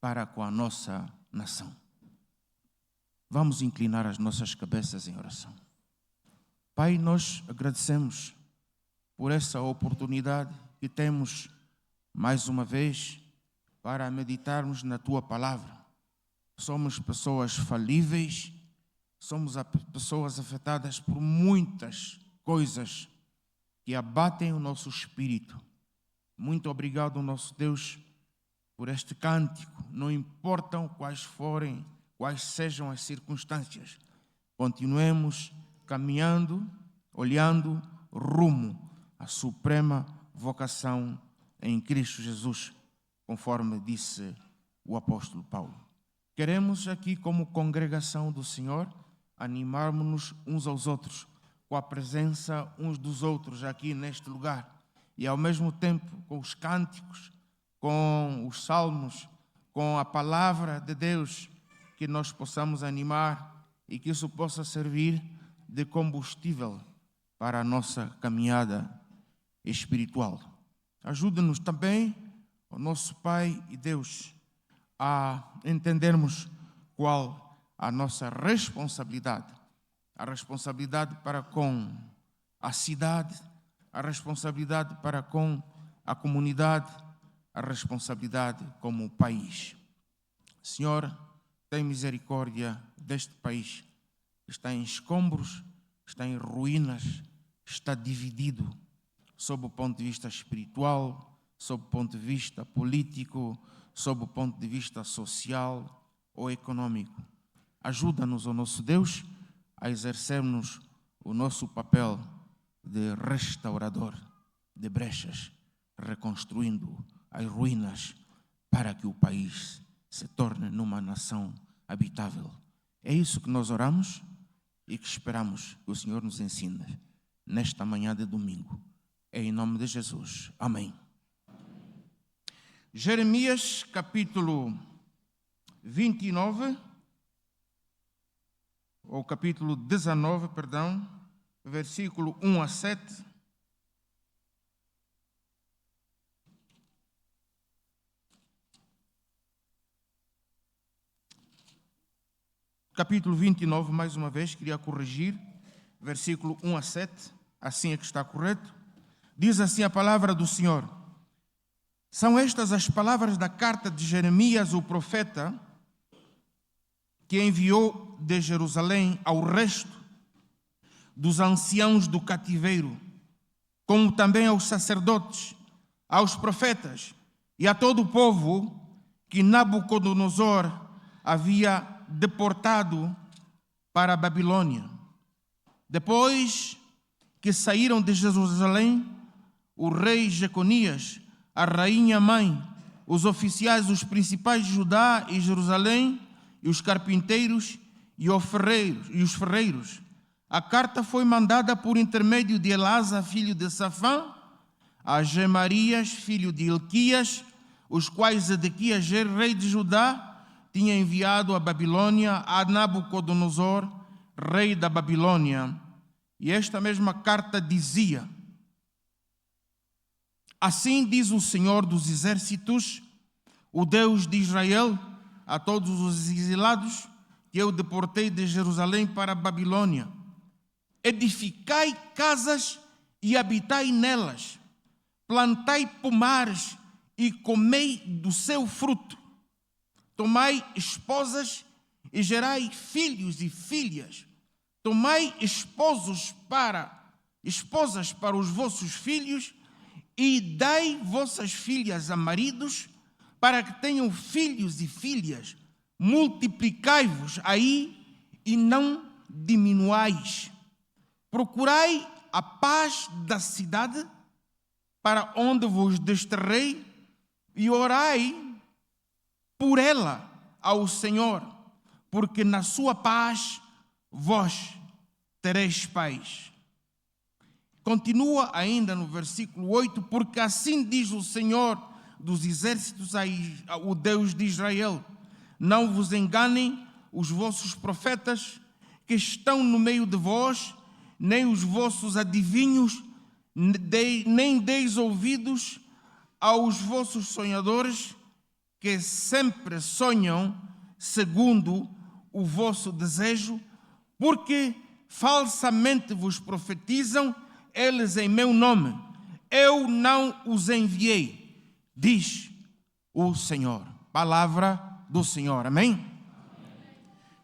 para com a nossa nação. Vamos inclinar as nossas cabeças em oração. Pai, nós agradecemos por essa oportunidade que temos mais uma vez para meditarmos na Tua Palavra. Somos pessoas falíveis, somos pessoas afetadas por muitas coisas que abatem o nosso espírito. Muito obrigado, nosso Deus, por este cântico. Não importam quais sejam as circunstâncias, continuemos caminhando, olhando rumo à suprema vocação em Cristo Jesus, conforme disse o apóstolo Paulo. Queremos aqui, como congregação do Senhor, animarmos-nos uns aos outros, com a presença uns dos outros aqui neste lugar, e ao mesmo tempo com os cânticos, com os salmos, com a palavra de Deus, que nós possamos animar e que isso possa servir de combustível para a nossa caminhada espiritual. Ajude-nos também, o nosso Pai e Deus, a entendermos qual a nossa responsabilidade, a responsabilidade para com a cidade, a responsabilidade para com a comunidade, a responsabilidade como país. Senhor, tem misericórdia deste país. Está em escombros, está em ruínas, está dividido sob o ponto de vista espiritual, sob o ponto de vista político, sob o ponto de vista social ou econômico. Ajuda-nos, ó nosso Deus, a exercermos o nosso papel de restaurador de brechas, reconstruindo as ruínas para que o país se torne numa nação habitável. É isso que nós oramos e que esperamos que o Senhor nos ensine nesta manhã de domingo. É em nome de Jesus. Amém. Jeremias capítulo 29, ou capítulo 19, perdão, versículo 1 a 7. Capítulo 29, mais uma vez, queria corrigir, versículo 1 a 7, assim é que está correto. Diz assim a palavra do Senhor: são estas as palavras da carta de Jeremias, o profeta, que enviou de Jerusalém ao resto dos anciãos do cativeiro, como também aos sacerdotes, aos profetas e a todo o povo que Nabucodonosor havia deportado para a Babilônia. Depois que saíram de Jerusalém, o rei Jeconias, a rainha mãe, os oficiais, os principais de Judá e Jerusalém, e os carpinteiros e os ferreiros. A carta foi mandada por intermédio de Elasa, filho de Safã, a Gemarias, filho de Ilquias, os quais Zedequias, rei de Judá, tinha enviado à Babilônia a Nabucodonosor, rei da Babilônia. E esta mesma carta dizia: assim diz o Senhor dos exércitos, o Deus de Israel, a todos os exilados que eu deportei de Jerusalém para a Babilônia: edificai casas e habitai nelas, plantai pomares e comei do seu fruto, tomai esposas e gerai filhos e filhas, tomai esposas para os vossos filhos e dai vossas filhas a maridos, para que tenham filhos e filhas. Multiplicai-vos aí e não diminuais. Procurai a paz da cidade para onde vos desterrei e orai por ela ao Senhor, porque na sua paz vós tereis paz. Continua ainda no versículo 8, porque assim diz o Senhor dos exércitos, o Deus de Israel: não vos enganem os vossos profetas que estão no meio de vós, nem os vossos adivinhos, nem deis ouvidos aos vossos sonhadores, que sempre sonham segundo o vosso desejo, porque falsamente vos profetizam eles em meu nome. Eu não os enviei, diz o Senhor. Palavra do Senhor. Amém?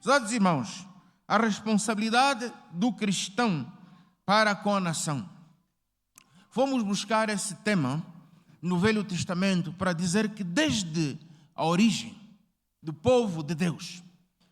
Amados irmãos, a responsabilidade do cristão para com a nação. Fomos buscar esse tema no Velho Testamento para dizer que desde a origem do povo de Deus,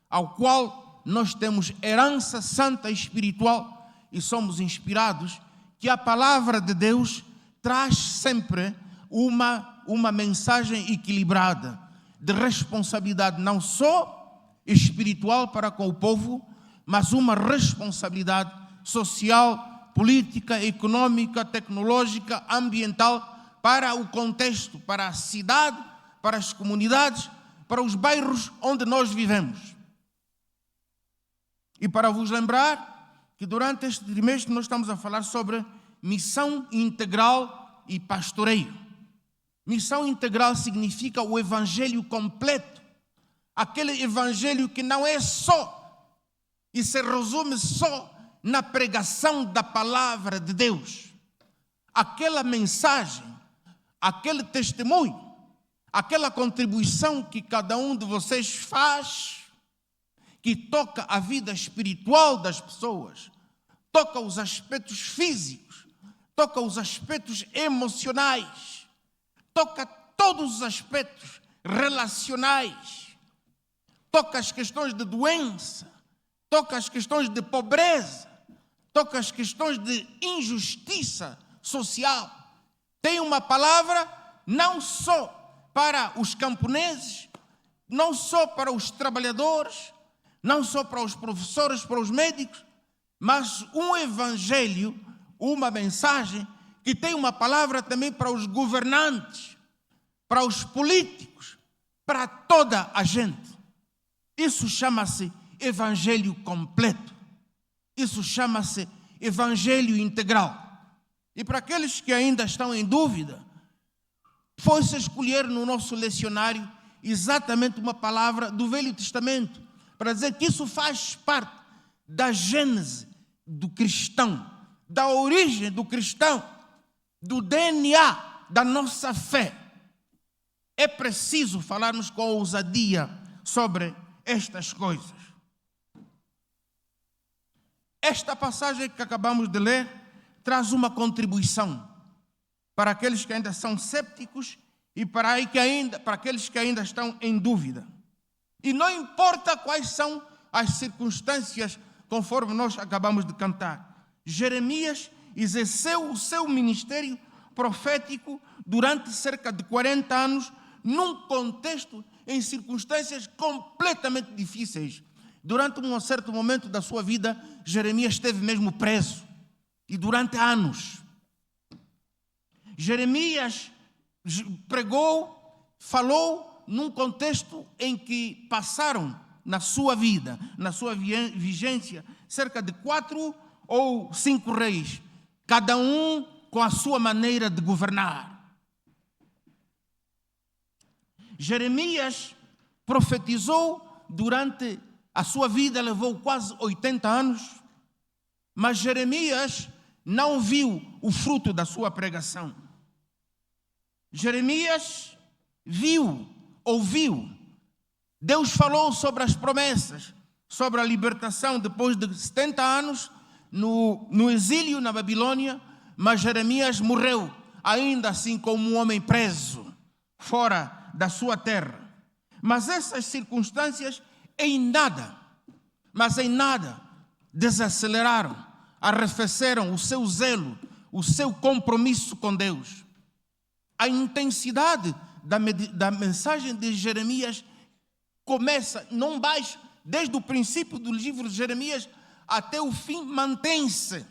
ao qual nós temos herança santa e espiritual e somos inspirados, que a palavra de Deus traz sempre uma mensagem equilibrada de responsabilidade, não só espiritual para com o povo, mas uma responsabilidade social, política, econômica, tecnológica, ambiental, para o contexto, para a cidade, para as comunidades, para os bairros onde nós vivemos. E para vos lembrar que durante este trimestre nós estamos a falar sobre missão integral e pastoreio. Missão integral significa o evangelho completo, aquele evangelho que não é só e se resume só na pregação da palavra de Deus. Aquela mensagem, aquele testemunho, aquela contribuição que cada um de vocês faz, que toca a vida espiritual das pessoas, toca os aspectos físicos, toca os aspectos emocionais, toca todos os aspectos relacionais, toca as questões de doença, toca as questões de pobreza, toca as questões de injustiça social. Tem uma palavra não só para os camponeses, não só para os trabalhadores, não só para os professores, para os médicos, mas um evangelho, uma mensagem que tem uma palavra também para os governantes, para os políticos, para toda a gente. Isso chama-se evangelho completo. Isso chama-se evangelho integral. E para aqueles que ainda estão em dúvida, foi-se escolher no nosso lecionário exatamente uma palavra do Velho Testamento, para dizer que isso faz parte da gênese do cristão, da origem do cristão, do DNA da nossa fé. É preciso falarmos com ousadia sobre estas coisas. Esta passagem que acabamos de ler traz uma contribuição para aqueles que ainda são cépticos e para aqueles que ainda estão em dúvida. E não importa quais são as circunstâncias, conforme nós acabamos de cantar. Jeremias exerceu o seu ministério profético durante cerca de 40 anos, num contexto, em circunstâncias completamente difíceis. Durante um certo momento da sua vida, Jeremias esteve mesmo preso. E durante anos. Jeremias pregou, falou num contexto em que passaram na sua vida, na sua vigência, cerca de 4 ou 5 reis, cada um com a sua maneira de governar. Jeremias profetizou durante a sua vida, levou quase 80 anos, mas Jeremias não viu o fruto da sua pregação. Jeremias viu, ouviu. Deus falou sobre as promessas, sobre a libertação depois de 70 anos no exílio na Babilônia, mas Jeremias morreu, ainda assim como um homem preso, fora da sua terra. Mas essas circunstâncias em nada desaceleraram, arrefeceram o seu zelo, o seu compromisso com Deus. A intensidade da mensagem de Jeremias começa, não baixa, desde o princípio do livro de Jeremias até o fim, mantém-se.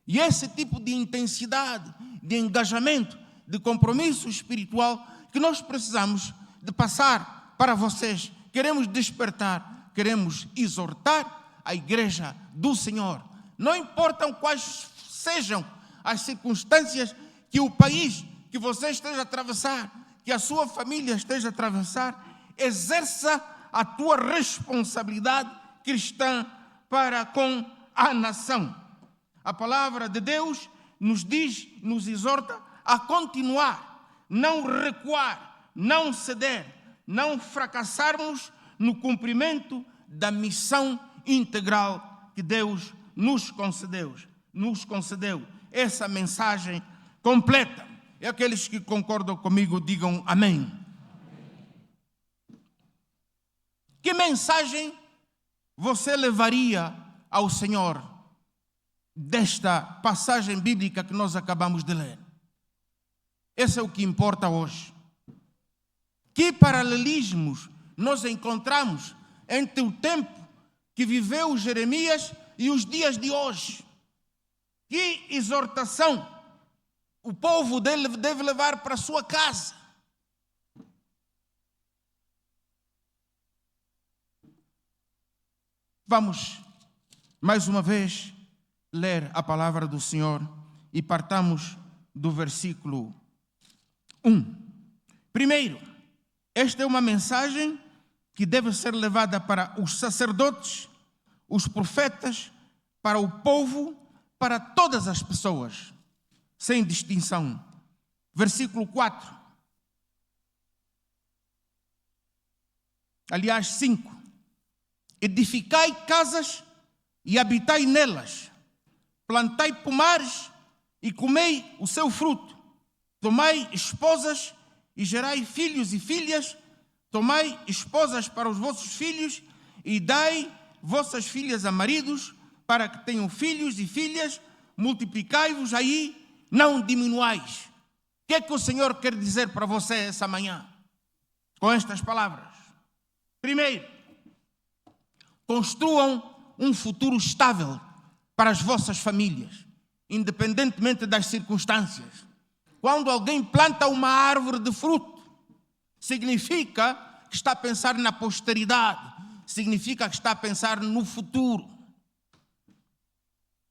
E esse tipo de intensidade, de engajamento, de compromisso espiritual que nós precisamos de passar para vocês. Queremos despertar, queremos exortar a igreja do Senhor. Não importam quais sejam as circunstâncias que o país que você esteja a atravessar, que a sua família esteja a atravessar, exerça a tua responsabilidade cristã para com a nação. A palavra de Deus nos diz, nos exorta a continuar, não recuar, não ceder, não fracassarmos no cumprimento da missão integral que Deus nos concedeu. Essa mensagem completa. E aqueles que concordam comigo, digam amém. Que mensagem você levaria ao Senhor desta passagem bíblica que nós acabamos de ler? Esse é o que importa hoje. Que paralelismos nós encontramos entre o tempo que viveu Jeremias e os dias de hoje? Que exortação o povo dele deve levar para a sua casa? Vamos, mais uma vez, ler a palavra do Senhor e partamos do versículo 1. Primeiro, esta é uma mensagem que deve ser levada para os sacerdotes, os profetas, para o povo, para todas as pessoas, sem distinção. Versículo 4. Aliás, 5. Edificai casas e habitai nelas, plantai pomares e comei o seu fruto, tomai esposas e gerai filhos e filhas, tomai esposas para os vossos filhos e dai vossas filhas a maridos, para que tenham filhos e filhas, multiplicai-vos aí, não diminuais. O que é que o Senhor quer dizer para você essa manhã com estas palavras? Primeiro, construam um futuro estável para as vossas famílias, independentemente das circunstâncias. Quando alguém planta uma árvore de fruto, significa que está a pensar na posteridade, significa que está a pensar no futuro.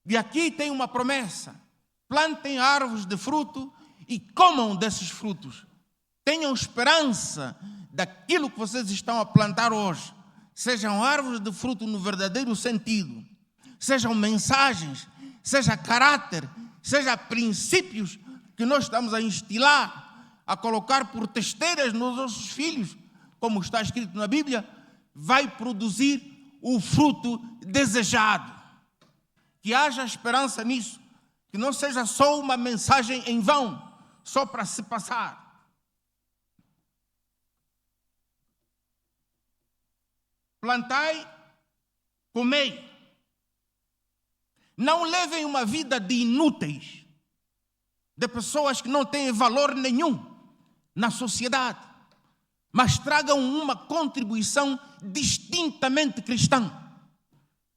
E aqui tem uma promessa: plantem árvores de fruto e comam desses frutos. Tenham esperança daquilo que vocês estão a plantar hoje. Sejam árvores de fruto no verdadeiro sentido, sejam mensagens, seja caráter, seja princípios que nós estamos a instilar, a colocar por testeiras nos nossos filhos, como está escrito na Bíblia, vai produzir o fruto desejado. Que haja esperança nisso, que não seja só uma mensagem em vão, só para se passar. Plantai, comei. Não levem uma vida de inúteis, de pessoas que não têm valor nenhum na sociedade, mas tragam uma contribuição distintamente cristã.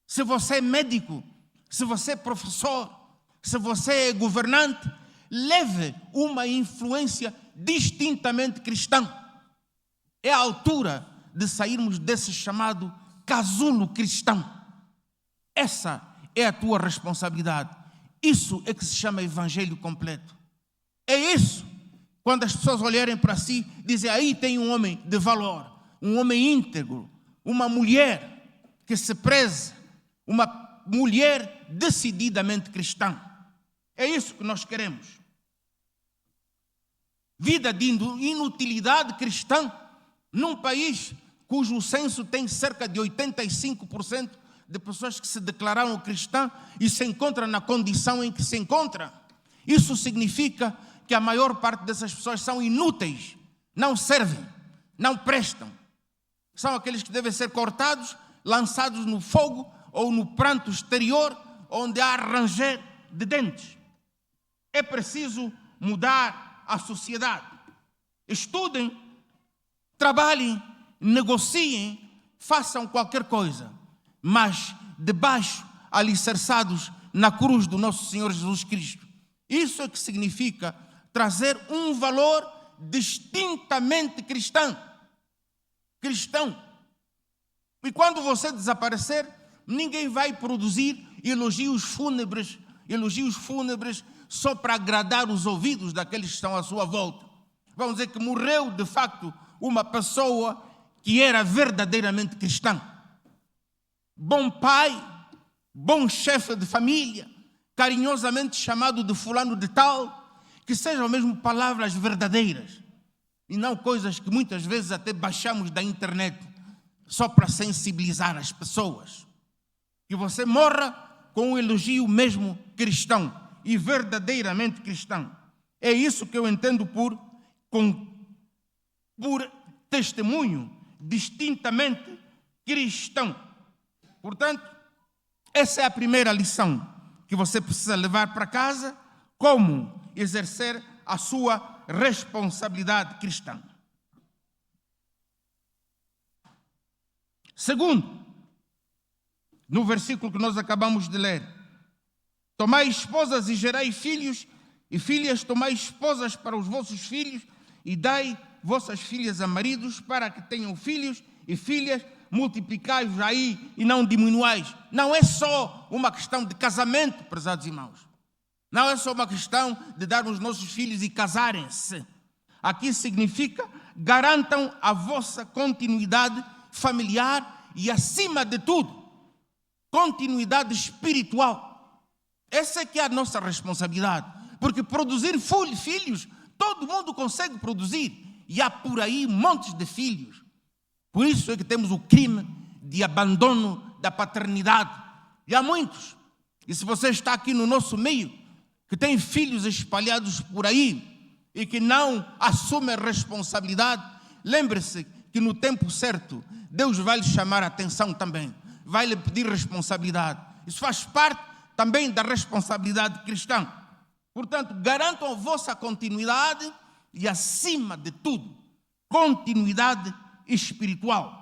Se você é médico, se você é professor, se você é governante, leve uma influência distintamente cristã. É a altura de sairmos desse chamado casulo cristão. Essa é a tua responsabilidade. Isso é que se chama evangelho completo. É isso. Quando as pessoas olharem para si, dizem: aí tem um homem de valor, um homem íntegro, uma mulher que se preza, uma mulher decididamente cristã. É isso que nós queremos. Vida de inutilidade cristã num país cujo censo tem cerca de 85% de pessoas que se declararam cristãs e se encontram na condição em que se encontram. Isso significa que a maior parte dessas pessoas são inúteis, não servem, não prestam. São aqueles que devem ser cortados, lançados no fogo ou no pranto exterior, onde há ranger de dentes. É preciso mudar a sociedade. Estudem, trabalhem, negociem, façam qualquer coisa, mas debaixo, alicerçados na cruz do nosso Senhor Jesus Cristo. Isso é que significa trazer um valor distintamente cristão. E quando você desaparecer, ninguém vai produzir elogios fúnebres só para agradar os ouvidos daqueles que estão à sua volta. Vamos dizer que morreu de facto uma pessoa que era verdadeiramente cristã. Bom pai, bom chefe de família, carinhosamente chamado de fulano de tal, que sejam mesmo palavras verdadeiras e não coisas que muitas vezes até baixamos da internet só para sensibilizar as pessoas. Que você morra com um elogio mesmo cristão e verdadeiramente cristão. É isso que eu entendo por testemunho distintamente cristão. Portanto, essa é a primeira lição que você precisa levar para casa, como exercer a sua responsabilidade cristã. Segundo, no versículo que nós acabamos de ler: tomai esposas e gerai filhos, e filhas tomai esposas para os vossos filhos, e dai vossas filhas a maridos, para que tenham filhos e filhas, multiplicai-vos aí e não diminuais. Não é só uma questão de casamento, prezados irmãos. Não é só uma questão de dar os nossos filhos e casarem-se. Aqui significa: garantam a vossa continuidade familiar e, acima de tudo, continuidade espiritual. Essa é que é a nossa responsabilidade. Porque produzir filhos, todo mundo consegue produzir. E há por aí montes de filhos. Por isso é que temos o crime de abandono da paternidade. E há muitos. E se você está aqui no nosso meio, que tem filhos espalhados por aí e que não assume a responsabilidade, lembre-se que no tempo certo Deus vai lhe chamar a atenção também. Vai lhe pedir responsabilidade. Isso faz parte também da responsabilidade cristã. Portanto, garantam a vossa continuidade e, acima de tudo, continuidade espiritual.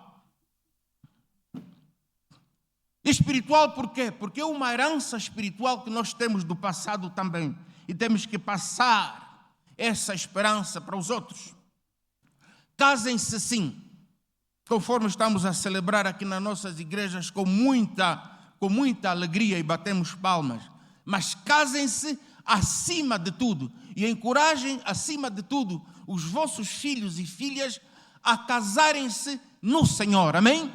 Espiritual por quê? Porque é uma herança espiritual que nós temos do passado também. E temos que passar essa esperança para os outros. Casem-se sim, conforme estamos a celebrar aqui nas nossas igrejas com muita alegria e batemos palmas. Mas casem-se acima de tudo e encorajem acima de tudo os vossos filhos e filhas a casarem-se no Senhor. Amém?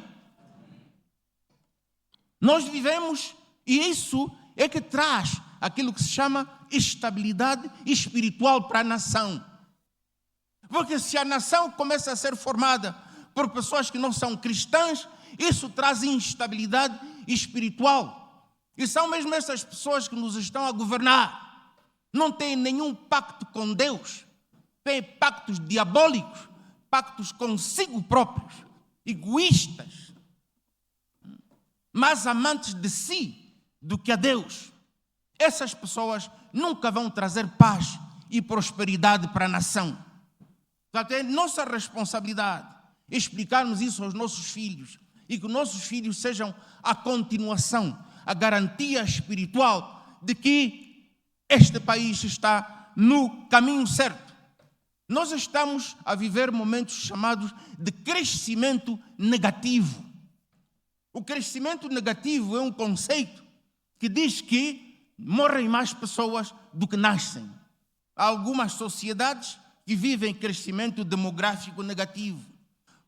Nós vivemos, e isso é que traz aquilo que se chama estabilidade espiritual para a nação. Porque se a nação começa a ser formada por pessoas que não são cristãs, isso traz instabilidade espiritual. E são mesmo essas pessoas que nos estão a governar. Não têm nenhum pacto com Deus. Têm pactos diabólicos, pactos consigo próprios, egoístas, mais amantes de si do que a Deus. Essas pessoas nunca vão trazer paz e prosperidade para a nação. Portanto, é nossa responsabilidade explicarmos isso aos nossos filhos e que nossos filhos sejam a continuação, a garantia espiritual de que este país está no caminho certo. Nós estamos a viver momentos chamados de crescimento negativo. O crescimento negativo é um conceito que diz que morrem mais pessoas do que nascem. Há algumas sociedades que vivem crescimento demográfico negativo.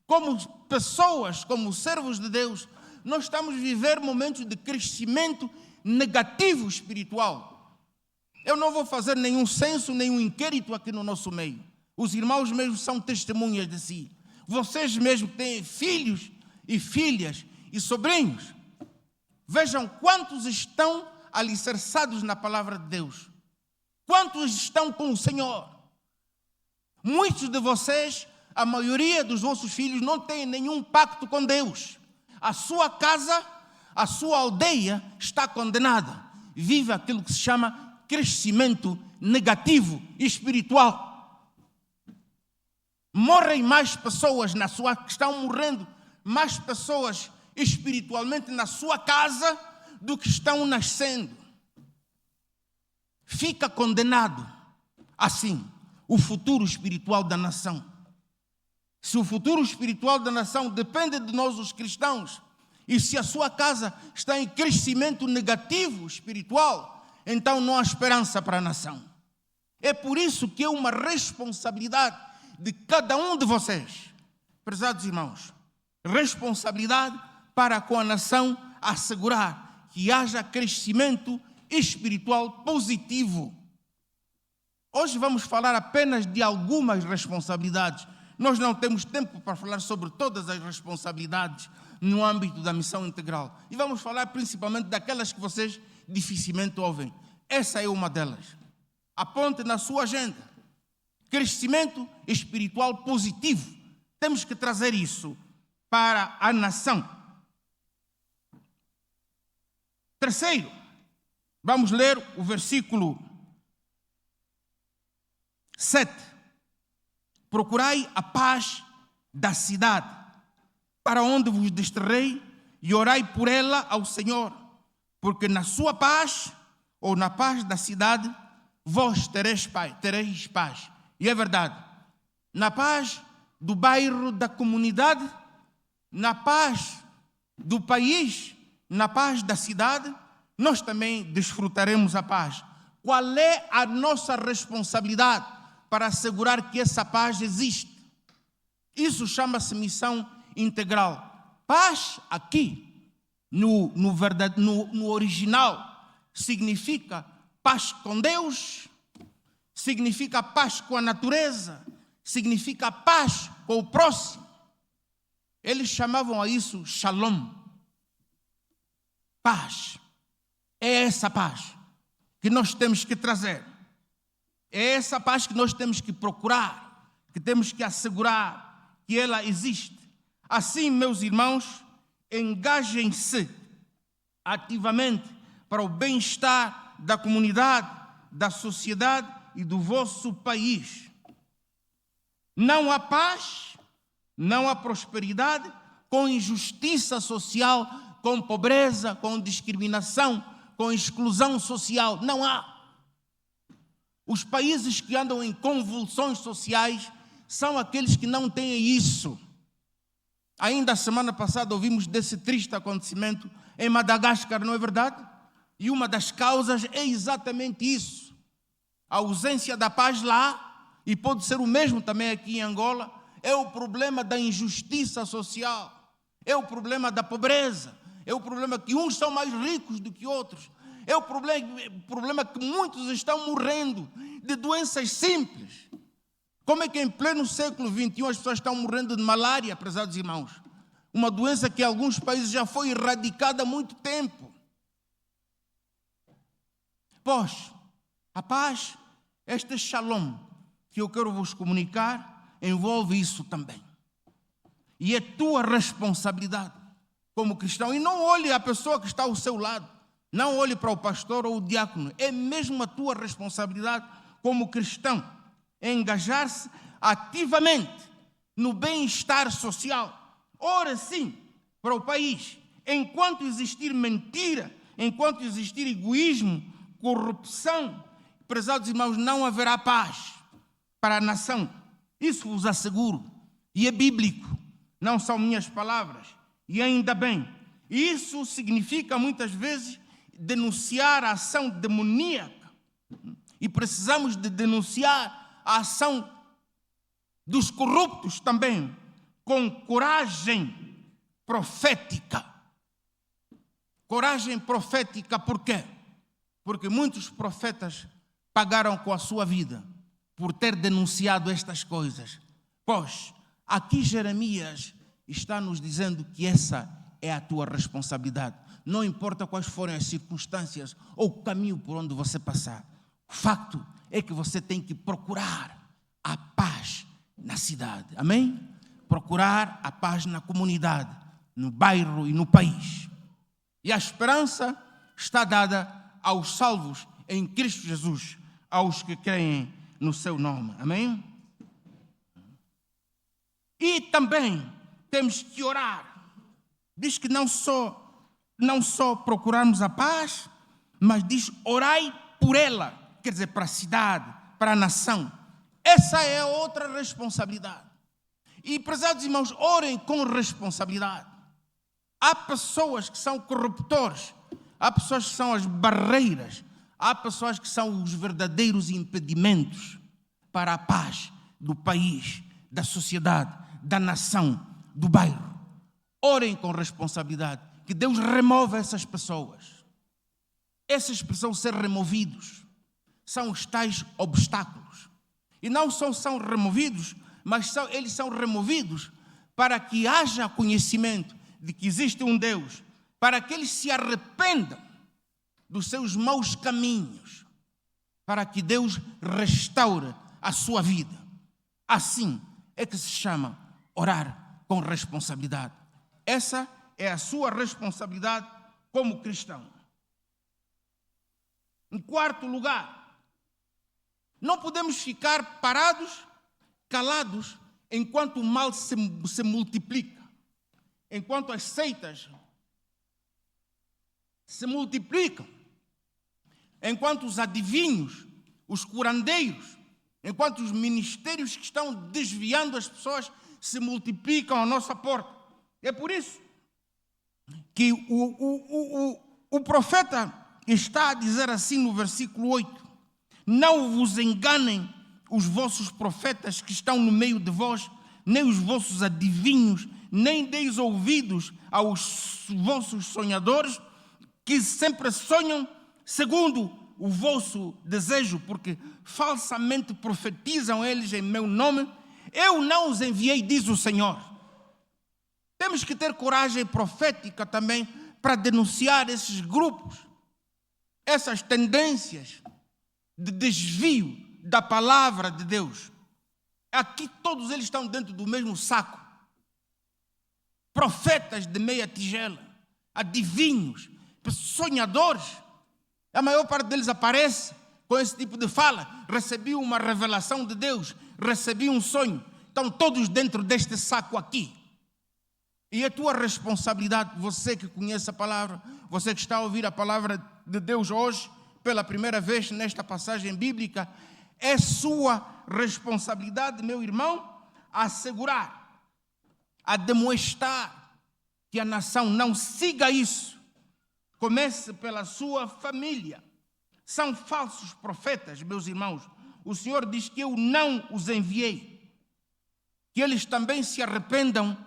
Como pessoas, como servos de Deus, nós estamos a viver momentos de crescimento negativo espiritual. Eu não vou fazer nenhum censo, nenhum inquérito aqui no nosso meio. Os irmãos mesmos são testemunhas de si. Vocês mesmos têm filhos e filhas e sobrinhos. Vejam quantos estão alicerçados na palavra de Deus. Quantos estão com o Senhor. Muitos de vocês, a maioria dos vossos filhos não tem nenhum pacto com Deus. A sua casa, a sua aldeia está condenada. Vive aquilo que se chama crescimento negativo espiritual. Morrem mais pessoas estão morrendo mais pessoas espiritualmente na sua casa do que estão nascendo. Fica condenado assim o futuro espiritual da nação. Se o futuro espiritual da nação depende de nós, os cristãos, e se a sua casa está em crescimento negativo espiritual, então não há esperança para a nação. É por isso que é uma responsabilidade de cada um de vocês, prezados irmãos, responsabilidade para com a nação assegurar que haja crescimento espiritual positivo. Hoje vamos falar apenas de algumas responsabilidades. Nós não temos tempo para falar sobre todas as responsabilidades no âmbito da missão integral. E vamos falar principalmente daquelas que vocês dificilmente ouvem. Essa é uma delas. Aponte na sua agenda. Crescimento espiritual positivo. Temos que trazer isso para a nação. Terceiro, vamos ler o versículo 7. Procurai a paz da cidade, para onde vos desterrei, e orai por ela ao Senhor, porque na sua paz, ou na paz da cidade, vós tereis paz. E é verdade, na paz do bairro, da comunidade, na paz do país, na paz da cidade, nós também desfrutaremos a paz. Qual é a nossa responsabilidade para assegurar que essa paz existe? Isso chama-se missão integral. Paz aqui, no original, significa paz com Deus, significa paz com a natureza, significa paz com o próximo. Eles chamavam a isso shalom. Paz. É essa paz que nós temos que trazer. É essa paz que nós temos que procurar, que temos que assegurar que ela existe. Assim, meus irmãos, engajem-se ativamente para o bem-estar da comunidade, da sociedade e do vosso país. Não há paz, não há prosperidade com injustiça social, com pobreza, com discriminação, com exclusão social. Não há. Os países que andam em convulsões sociais são aqueles que não têm isso. Ainda a semana passada ouvimos desse triste acontecimento em Madagascar, não é verdade? E uma das causas é exatamente isso. A ausência da paz lá, e pode ser o mesmo também aqui em Angola, é o problema da injustiça social, é o problema da pobreza, é o problema que uns são mais ricos do que outros, é o problema que muitos estão morrendo de doenças simples. Como é que em pleno século XXI as pessoas estão morrendo de malária, prezados irmãos? Uma doença que em alguns países já foi erradicada há muito tempo. Pois, a paz, este shalom que eu quero vos comunicar, envolve isso também. E é tua responsabilidade como cristão. E não olhe a pessoa que está ao seu lado. Não olhe para o pastor ou o diácono. É mesmo a tua responsabilidade como cristão engajar-se ativamente no bem-estar social. Ora sim, para o país. Enquanto existir mentira, enquanto existir egoísmo, corrupção, prezados irmãos, não haverá paz para a nação. Isso vos asseguro. E é bíblico. Não são minhas palavras. E ainda bem. Isso significa muitas vezes denunciar a ação demoníaca. E precisamos de denunciar a ação dos corruptos também, com coragem profética. Coragem profética por quê? Porque muitos profetas pagaram com a sua vida por ter denunciado estas coisas. Pois, aqui Jeremias está nos dizendo que essa é a tua responsabilidade. Não importa quais forem as circunstâncias ou o caminho por onde você passar. O facto é que você tem que procurar a paz na cidade. Amém? Procurar a paz na comunidade, no bairro e no país. E a esperança está dada aos salvos em Cristo Jesus, aos que creem no seu nome. Amém? E também temos que orar. Diz que não só procurarmos a paz, mas diz orai por ela, quer dizer, para a cidade, para a nação. Essa é outra responsabilidade. E, prezados irmãos, orem com responsabilidade. Há pessoas que são corruptores, há pessoas que são as barreiras, há pessoas que são os verdadeiros impedimentos para a paz do país, da sociedade, da nação, do bairro. Orem com responsabilidade, que Deus remova essas pessoas. Essas pessoas ser removidos são os tais obstáculos. E não só são removidos, mas eles são removidos para que haja conhecimento de que existe um Deus, para que eles se arrependam dos seus maus caminhos, para que Deus restaure a sua vida. Assim é que se chama orar com responsabilidade. Essa é a sua responsabilidade como cristão. Em quarto lugar, não podemos ficar parados, calados, enquanto o mal se multiplica, enquanto as seitas se multiplicam, enquanto os adivinhos, os curandeiros, enquanto os ministérios que estão desviando as pessoas se multiplicam à nossa porta. É por isso que o profeta está a dizer assim no versículo 8: não vos enganem os vossos profetas que estão no meio de vós, nem os vossos adivinhos, nem deis ouvidos aos vossos sonhadores, que sempre sonham segundo o vosso desejo, porque falsamente profetizam eles em meu nome. Eu não os enviei, diz o Senhor. Temos que ter coragem profética também para denunciar esses grupos, essas tendências de desvio da palavra de Deus. Aqui todos eles estão dentro do mesmo saco. Profetas de meia tigela, adivinhos, sonhadores. A maior parte deles aparece com esse tipo de fala. Recebi uma revelação de Deus, recebi um sonho. Estão todos dentro deste saco aqui. E é tua responsabilidade, você que conhece a palavra, você que está a ouvir a palavra de Deus hoje, pela primeira vez nesta passagem bíblica, é sua responsabilidade, meu irmão, assegurar, a demonstrar que a nação não siga isso. Comece pela sua família. São falsos profetas, meus irmãos. O Senhor diz que eu não os enviei. Que eles também se arrependam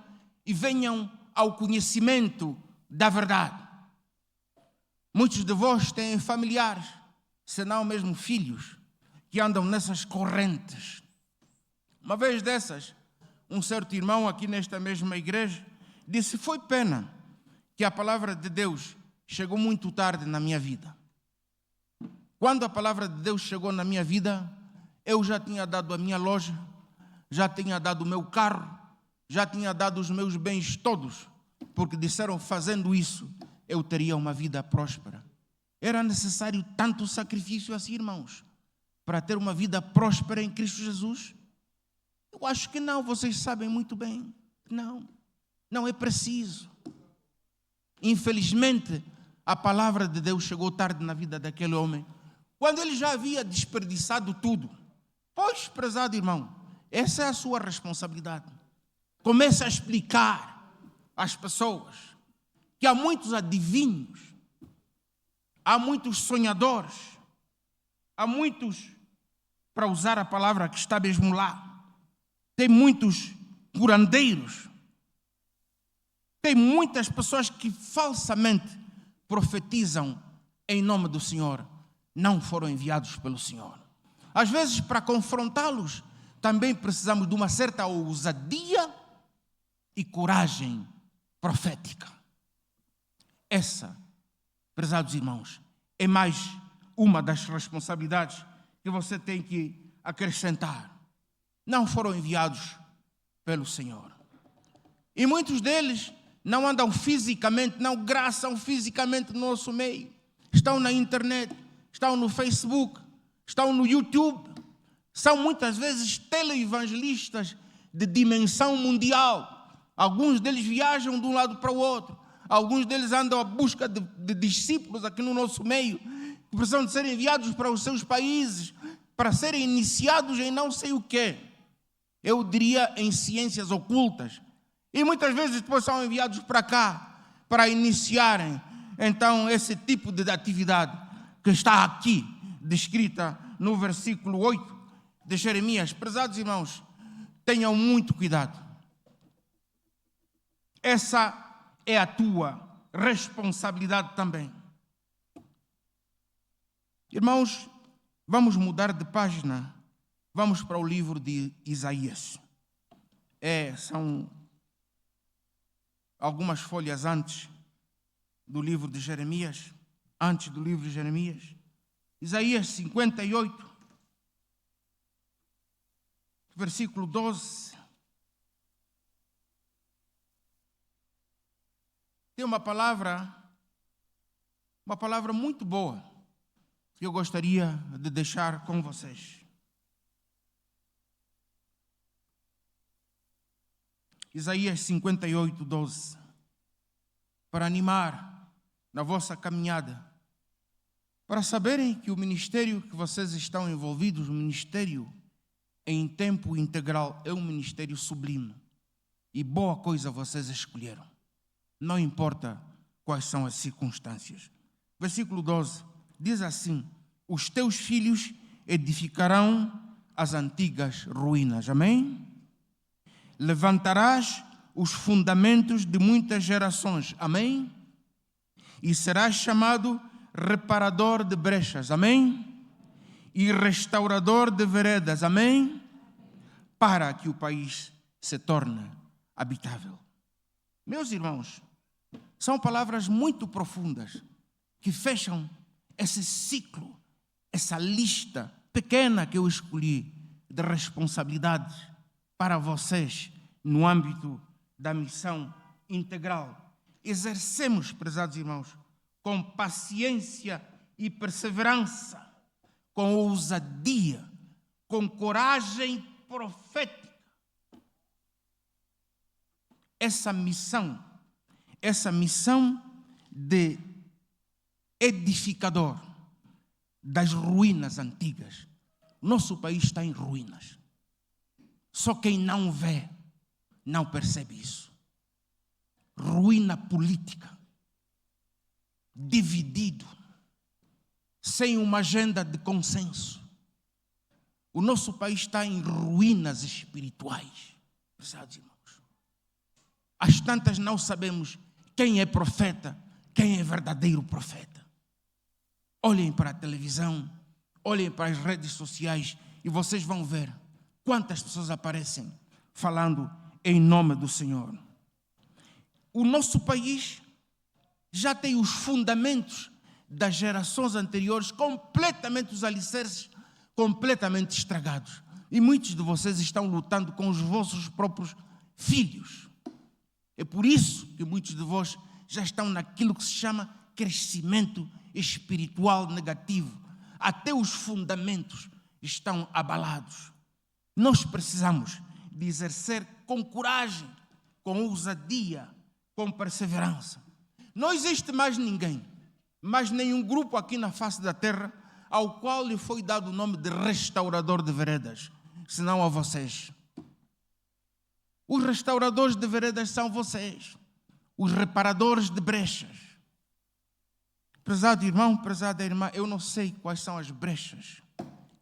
e venham ao conhecimento da verdade. Muitos de vós têm familiares, senão mesmo filhos, que andam nessas correntes. Uma vez dessas, um certo irmão aqui nesta mesma igreja disse: foi pena que a palavra de Deus chegou muito tarde na minha vida. Quando a palavra de Deus chegou na minha vida, eu já tinha dado a minha loja, já tinha dado o meu carro, já tinha dado os meus bens todos, porque disseram, fazendo isso, eu teria uma vida próspera. Era necessário tanto sacrifício assim, irmãos, para ter uma vida próspera em Cristo Jesus? Eu acho que não, vocês sabem muito bem. Não é preciso. Infelizmente, a palavra de Deus chegou tarde na vida daquele homem, quando ele já havia desperdiçado tudo. Pois, prezado irmão, essa é a sua responsabilidade. Comece a explicar às pessoas que há muitos adivinhos, há muitos sonhadores, há muitos, para usar a palavra que está mesmo lá, tem muitos curandeiros, tem muitas pessoas que falsamente profetizam em nome do Senhor, não foram enviados pelo Senhor. Às vezes, para confrontá-los, também precisamos de uma certa ousadia e coragem profética. Essa, prezados irmãos, é mais uma das responsabilidades que você tem que acrescentar. Não foram enviados pelo Senhor. E muitos deles não andam fisicamente, não graçam fisicamente no nosso meio. Estão na internet, estão no Facebook, estão no YouTube. São muitas vezes teleevangelistas de dimensão mundial. Alguns deles viajam de um lado para o outro. Alguns deles andam à busca de discípulos aqui no nosso meio, que precisam de ser enviados para os seus países, para serem iniciados em não sei o quê. Eu diria em ciências ocultas. E muitas vezes depois são enviados para cá, para iniciarem, então, esse tipo de atividade que está aqui, descrita no versículo 8 de Jeremias. Prezados irmãos, tenham muito cuidado. Essa é a tua responsabilidade também. Irmãos, vamos mudar de página. Vamos para o livro de Isaías. São algumas folhas antes do livro de Jeremias. Antes do livro de Jeremias. Isaías 58, versículo 12. Tem uma palavra muito boa. que eu gostaria de deixar com vocês. Isaías 58, 12. Para animar na vossa caminhada, para saberem que o ministério que vocês estão envolvidos, o ministério em tempo integral, é um ministério sublime. E boa coisa vocês escolheram. Não importa quais são as circunstâncias. Versículo 12 diz assim: os teus filhos edificarão as antigas ruínas. Amém? Levantarás os fundamentos de muitas gerações. Amém? E serás chamado reparador de brechas. Amém? E restaurador de veredas. Amém? Para que o país se torne habitável. Meus irmãos, são palavras muito profundas que fecham esse ciclo, essa lista pequena que eu escolhi de responsabilidades para vocês no âmbito da missão integral. Exercemos, prezados irmãos, com paciência e perseverança, com ousadia, com coragem profética, essa missão de edificador das ruínas antigas. Nosso país está em ruínas. Só quem não vê, não percebe isso. Ruína política, dividido, sem uma agenda de consenso. O nosso país está em ruínas espirituais, prezados irmãos. Às tantas não sabemos quem é profeta, quem é verdadeiro profeta. Olhem para a televisão, olhem para as redes sociais e vocês vão ver quantas pessoas aparecem falando em nome do Senhor. O nosso país já tem os fundamentos das gerações anteriores completamente, os alicerces completamente estragados. E muitos de vocês estão lutando com os vossos próprios filhos. É por isso que muitos de vós já estão naquilo que se chama crescimento espiritual negativo. Até os fundamentos estão abalados. Nós precisamos de exercer com coragem, com ousadia, com perseverança. Não existe mais ninguém, mais nenhum grupo aqui na face da terra ao qual lhe foi dado o nome de restaurador de veredas, senão a vocês. Os restauradores de veredas são vocês, os reparadores de brechas. Prezado irmão, prezada irmã, eu não sei quais são as brechas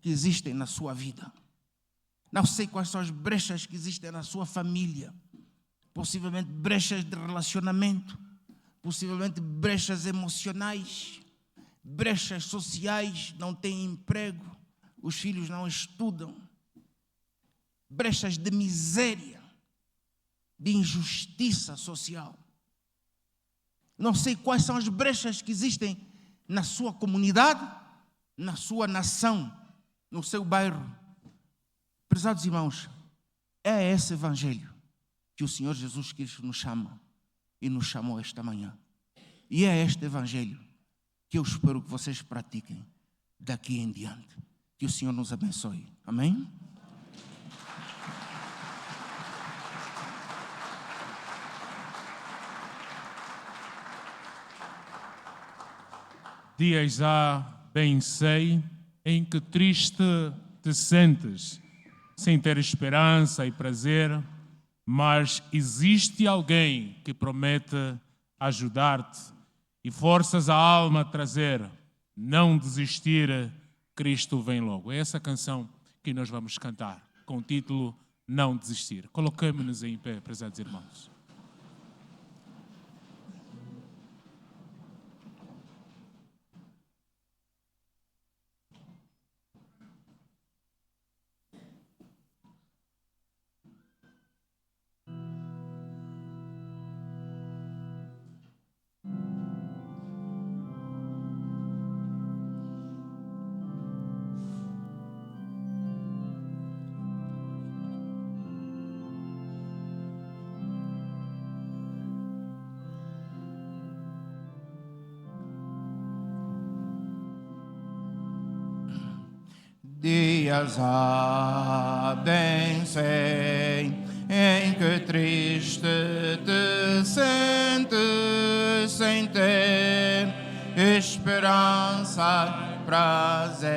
que existem na sua vida. Não sei quais são as brechas que existem na sua família. Possivelmente brechas de relacionamento, possivelmente brechas emocionais, brechas sociais, não têm emprego, os filhos não estudam, brechas de miséria, de injustiça social. Não sei quais são as brechas que existem na sua comunidade, na sua nação, no seu bairro. Prezados irmãos, é esse evangelho que o Senhor Jesus Cristo nos chama e nos chamou esta manhã. E é este evangelho que eu espero que vocês pratiquem daqui em diante. Que o Senhor nos abençoe. Amém? Dias há, bem sei, em que triste te sentes, sem ter esperança e prazer, mas existe alguém que promete ajudar-te e forças a alma a trazer. Não desistir, Cristo vem logo. É essa canção que nós vamos cantar, com o título Não Desistir. Coloquemo-nos em pé, prezados irmãos. dias adensem, em que triste te sentes sem ter esperança e prazer.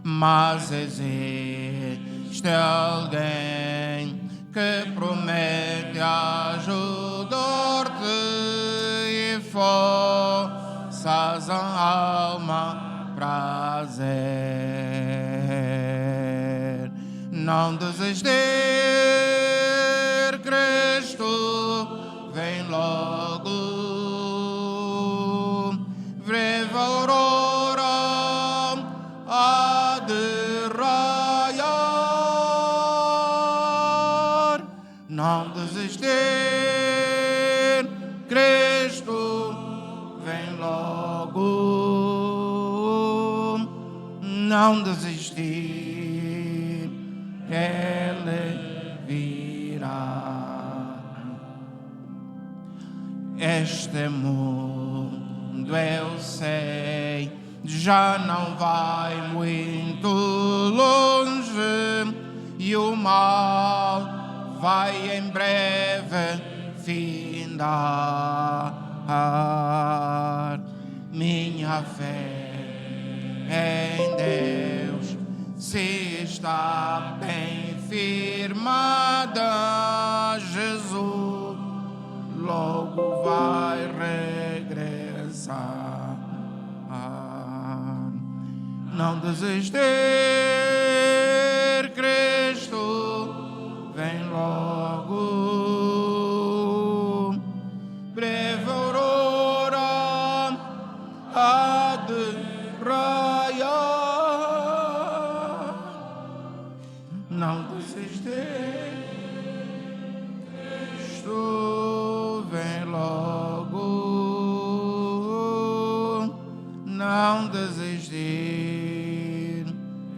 Mas existe alguém que promete ajudar-te e forças a alma prazer. Não desistir, Cristo vem logo, breve aurora há de raiar. Não desistir, Cristo vem logo, não desistir, Ele virá. Este mundo, eu sei, já não vai muito longe e o mal vai em breve findar. Minha fé em Deus se está bem firmada, Jesus logo vai regressar. Não desistir, Cristo vem logo, breve aurora há de raiar. Não desistir, Cristo vem logo, não desistir,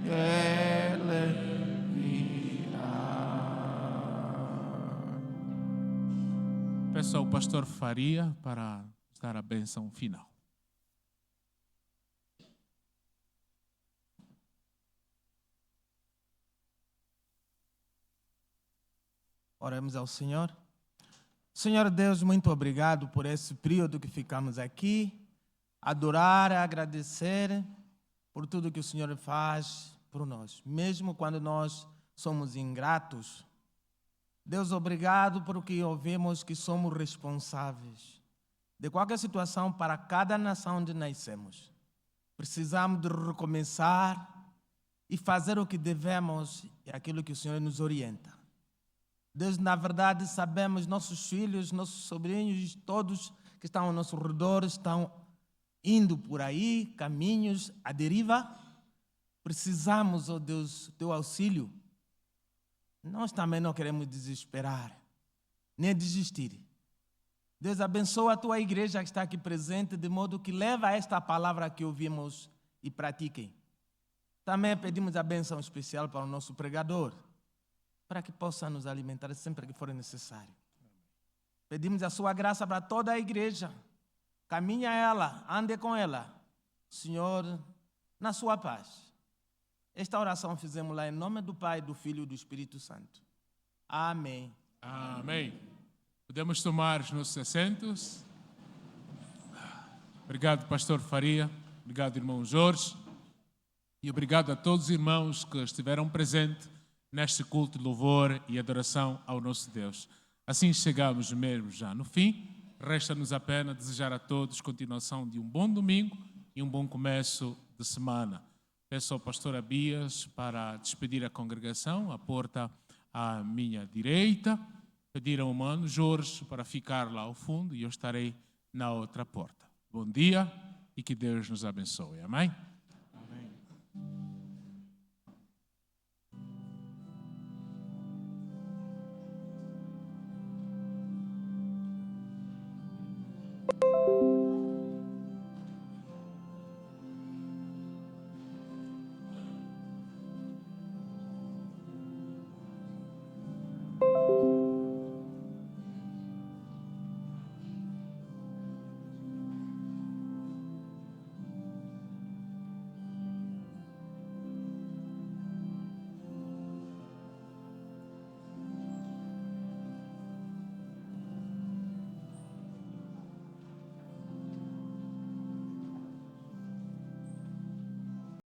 Ele virá. Peço ao pastor Faria para dar a bênção final. Oremos ao Senhor. Senhor Deus, muito obrigado por esse período que ficamos aqui, adorar, agradecer por tudo que o Senhor faz por nós, mesmo quando nós somos ingratos. Deus, obrigado porque ouvimos que somos responsáveis de qualquer situação para cada nação onde nascemos. Precisamos de recomeçar e fazer o que devemos e aquilo que o Senhor nos orienta. Deus, na verdade, sabemos, nossos filhos, nossos sobrinhos, todos que estão ao nosso redor estão indo por aí, caminhos à deriva. Precisamos, ó Deus, teu auxílio. Nós também não queremos desesperar, nem desistir. Deus, abençoa a tua igreja que está aqui presente, de modo que leva esta palavra que ouvimos e pratiquem. Também pedimos a bênção especial para o nosso pregador, para que possa nos alimentar sempre que for necessário. Pedimos a sua graça para toda a igreja. Caminha ela, ande com ela, Senhor, na sua paz. Esta oração fizemos lá em nome do Pai, do Filho e do Espírito Santo. Amém. Amém. Podemos tomar os nossos assentos. Obrigado, pastor Faria. Obrigado, irmão Jorge. E obrigado a todos os irmãos que estiveram presentes neste culto de louvor e adoração ao nosso Deus. Assim chegamos mesmo já no fim. Resta-nos apenas desejar a todos continuação de um bom domingo e um bom começo de semana. Peço ao pastor Abias para despedir a congregação, a porta à minha direita. Pedir ao irmão Jorge para ficar lá ao fundo e eu estarei na outra porta. Bom dia e que Deus nos abençoe. Amém?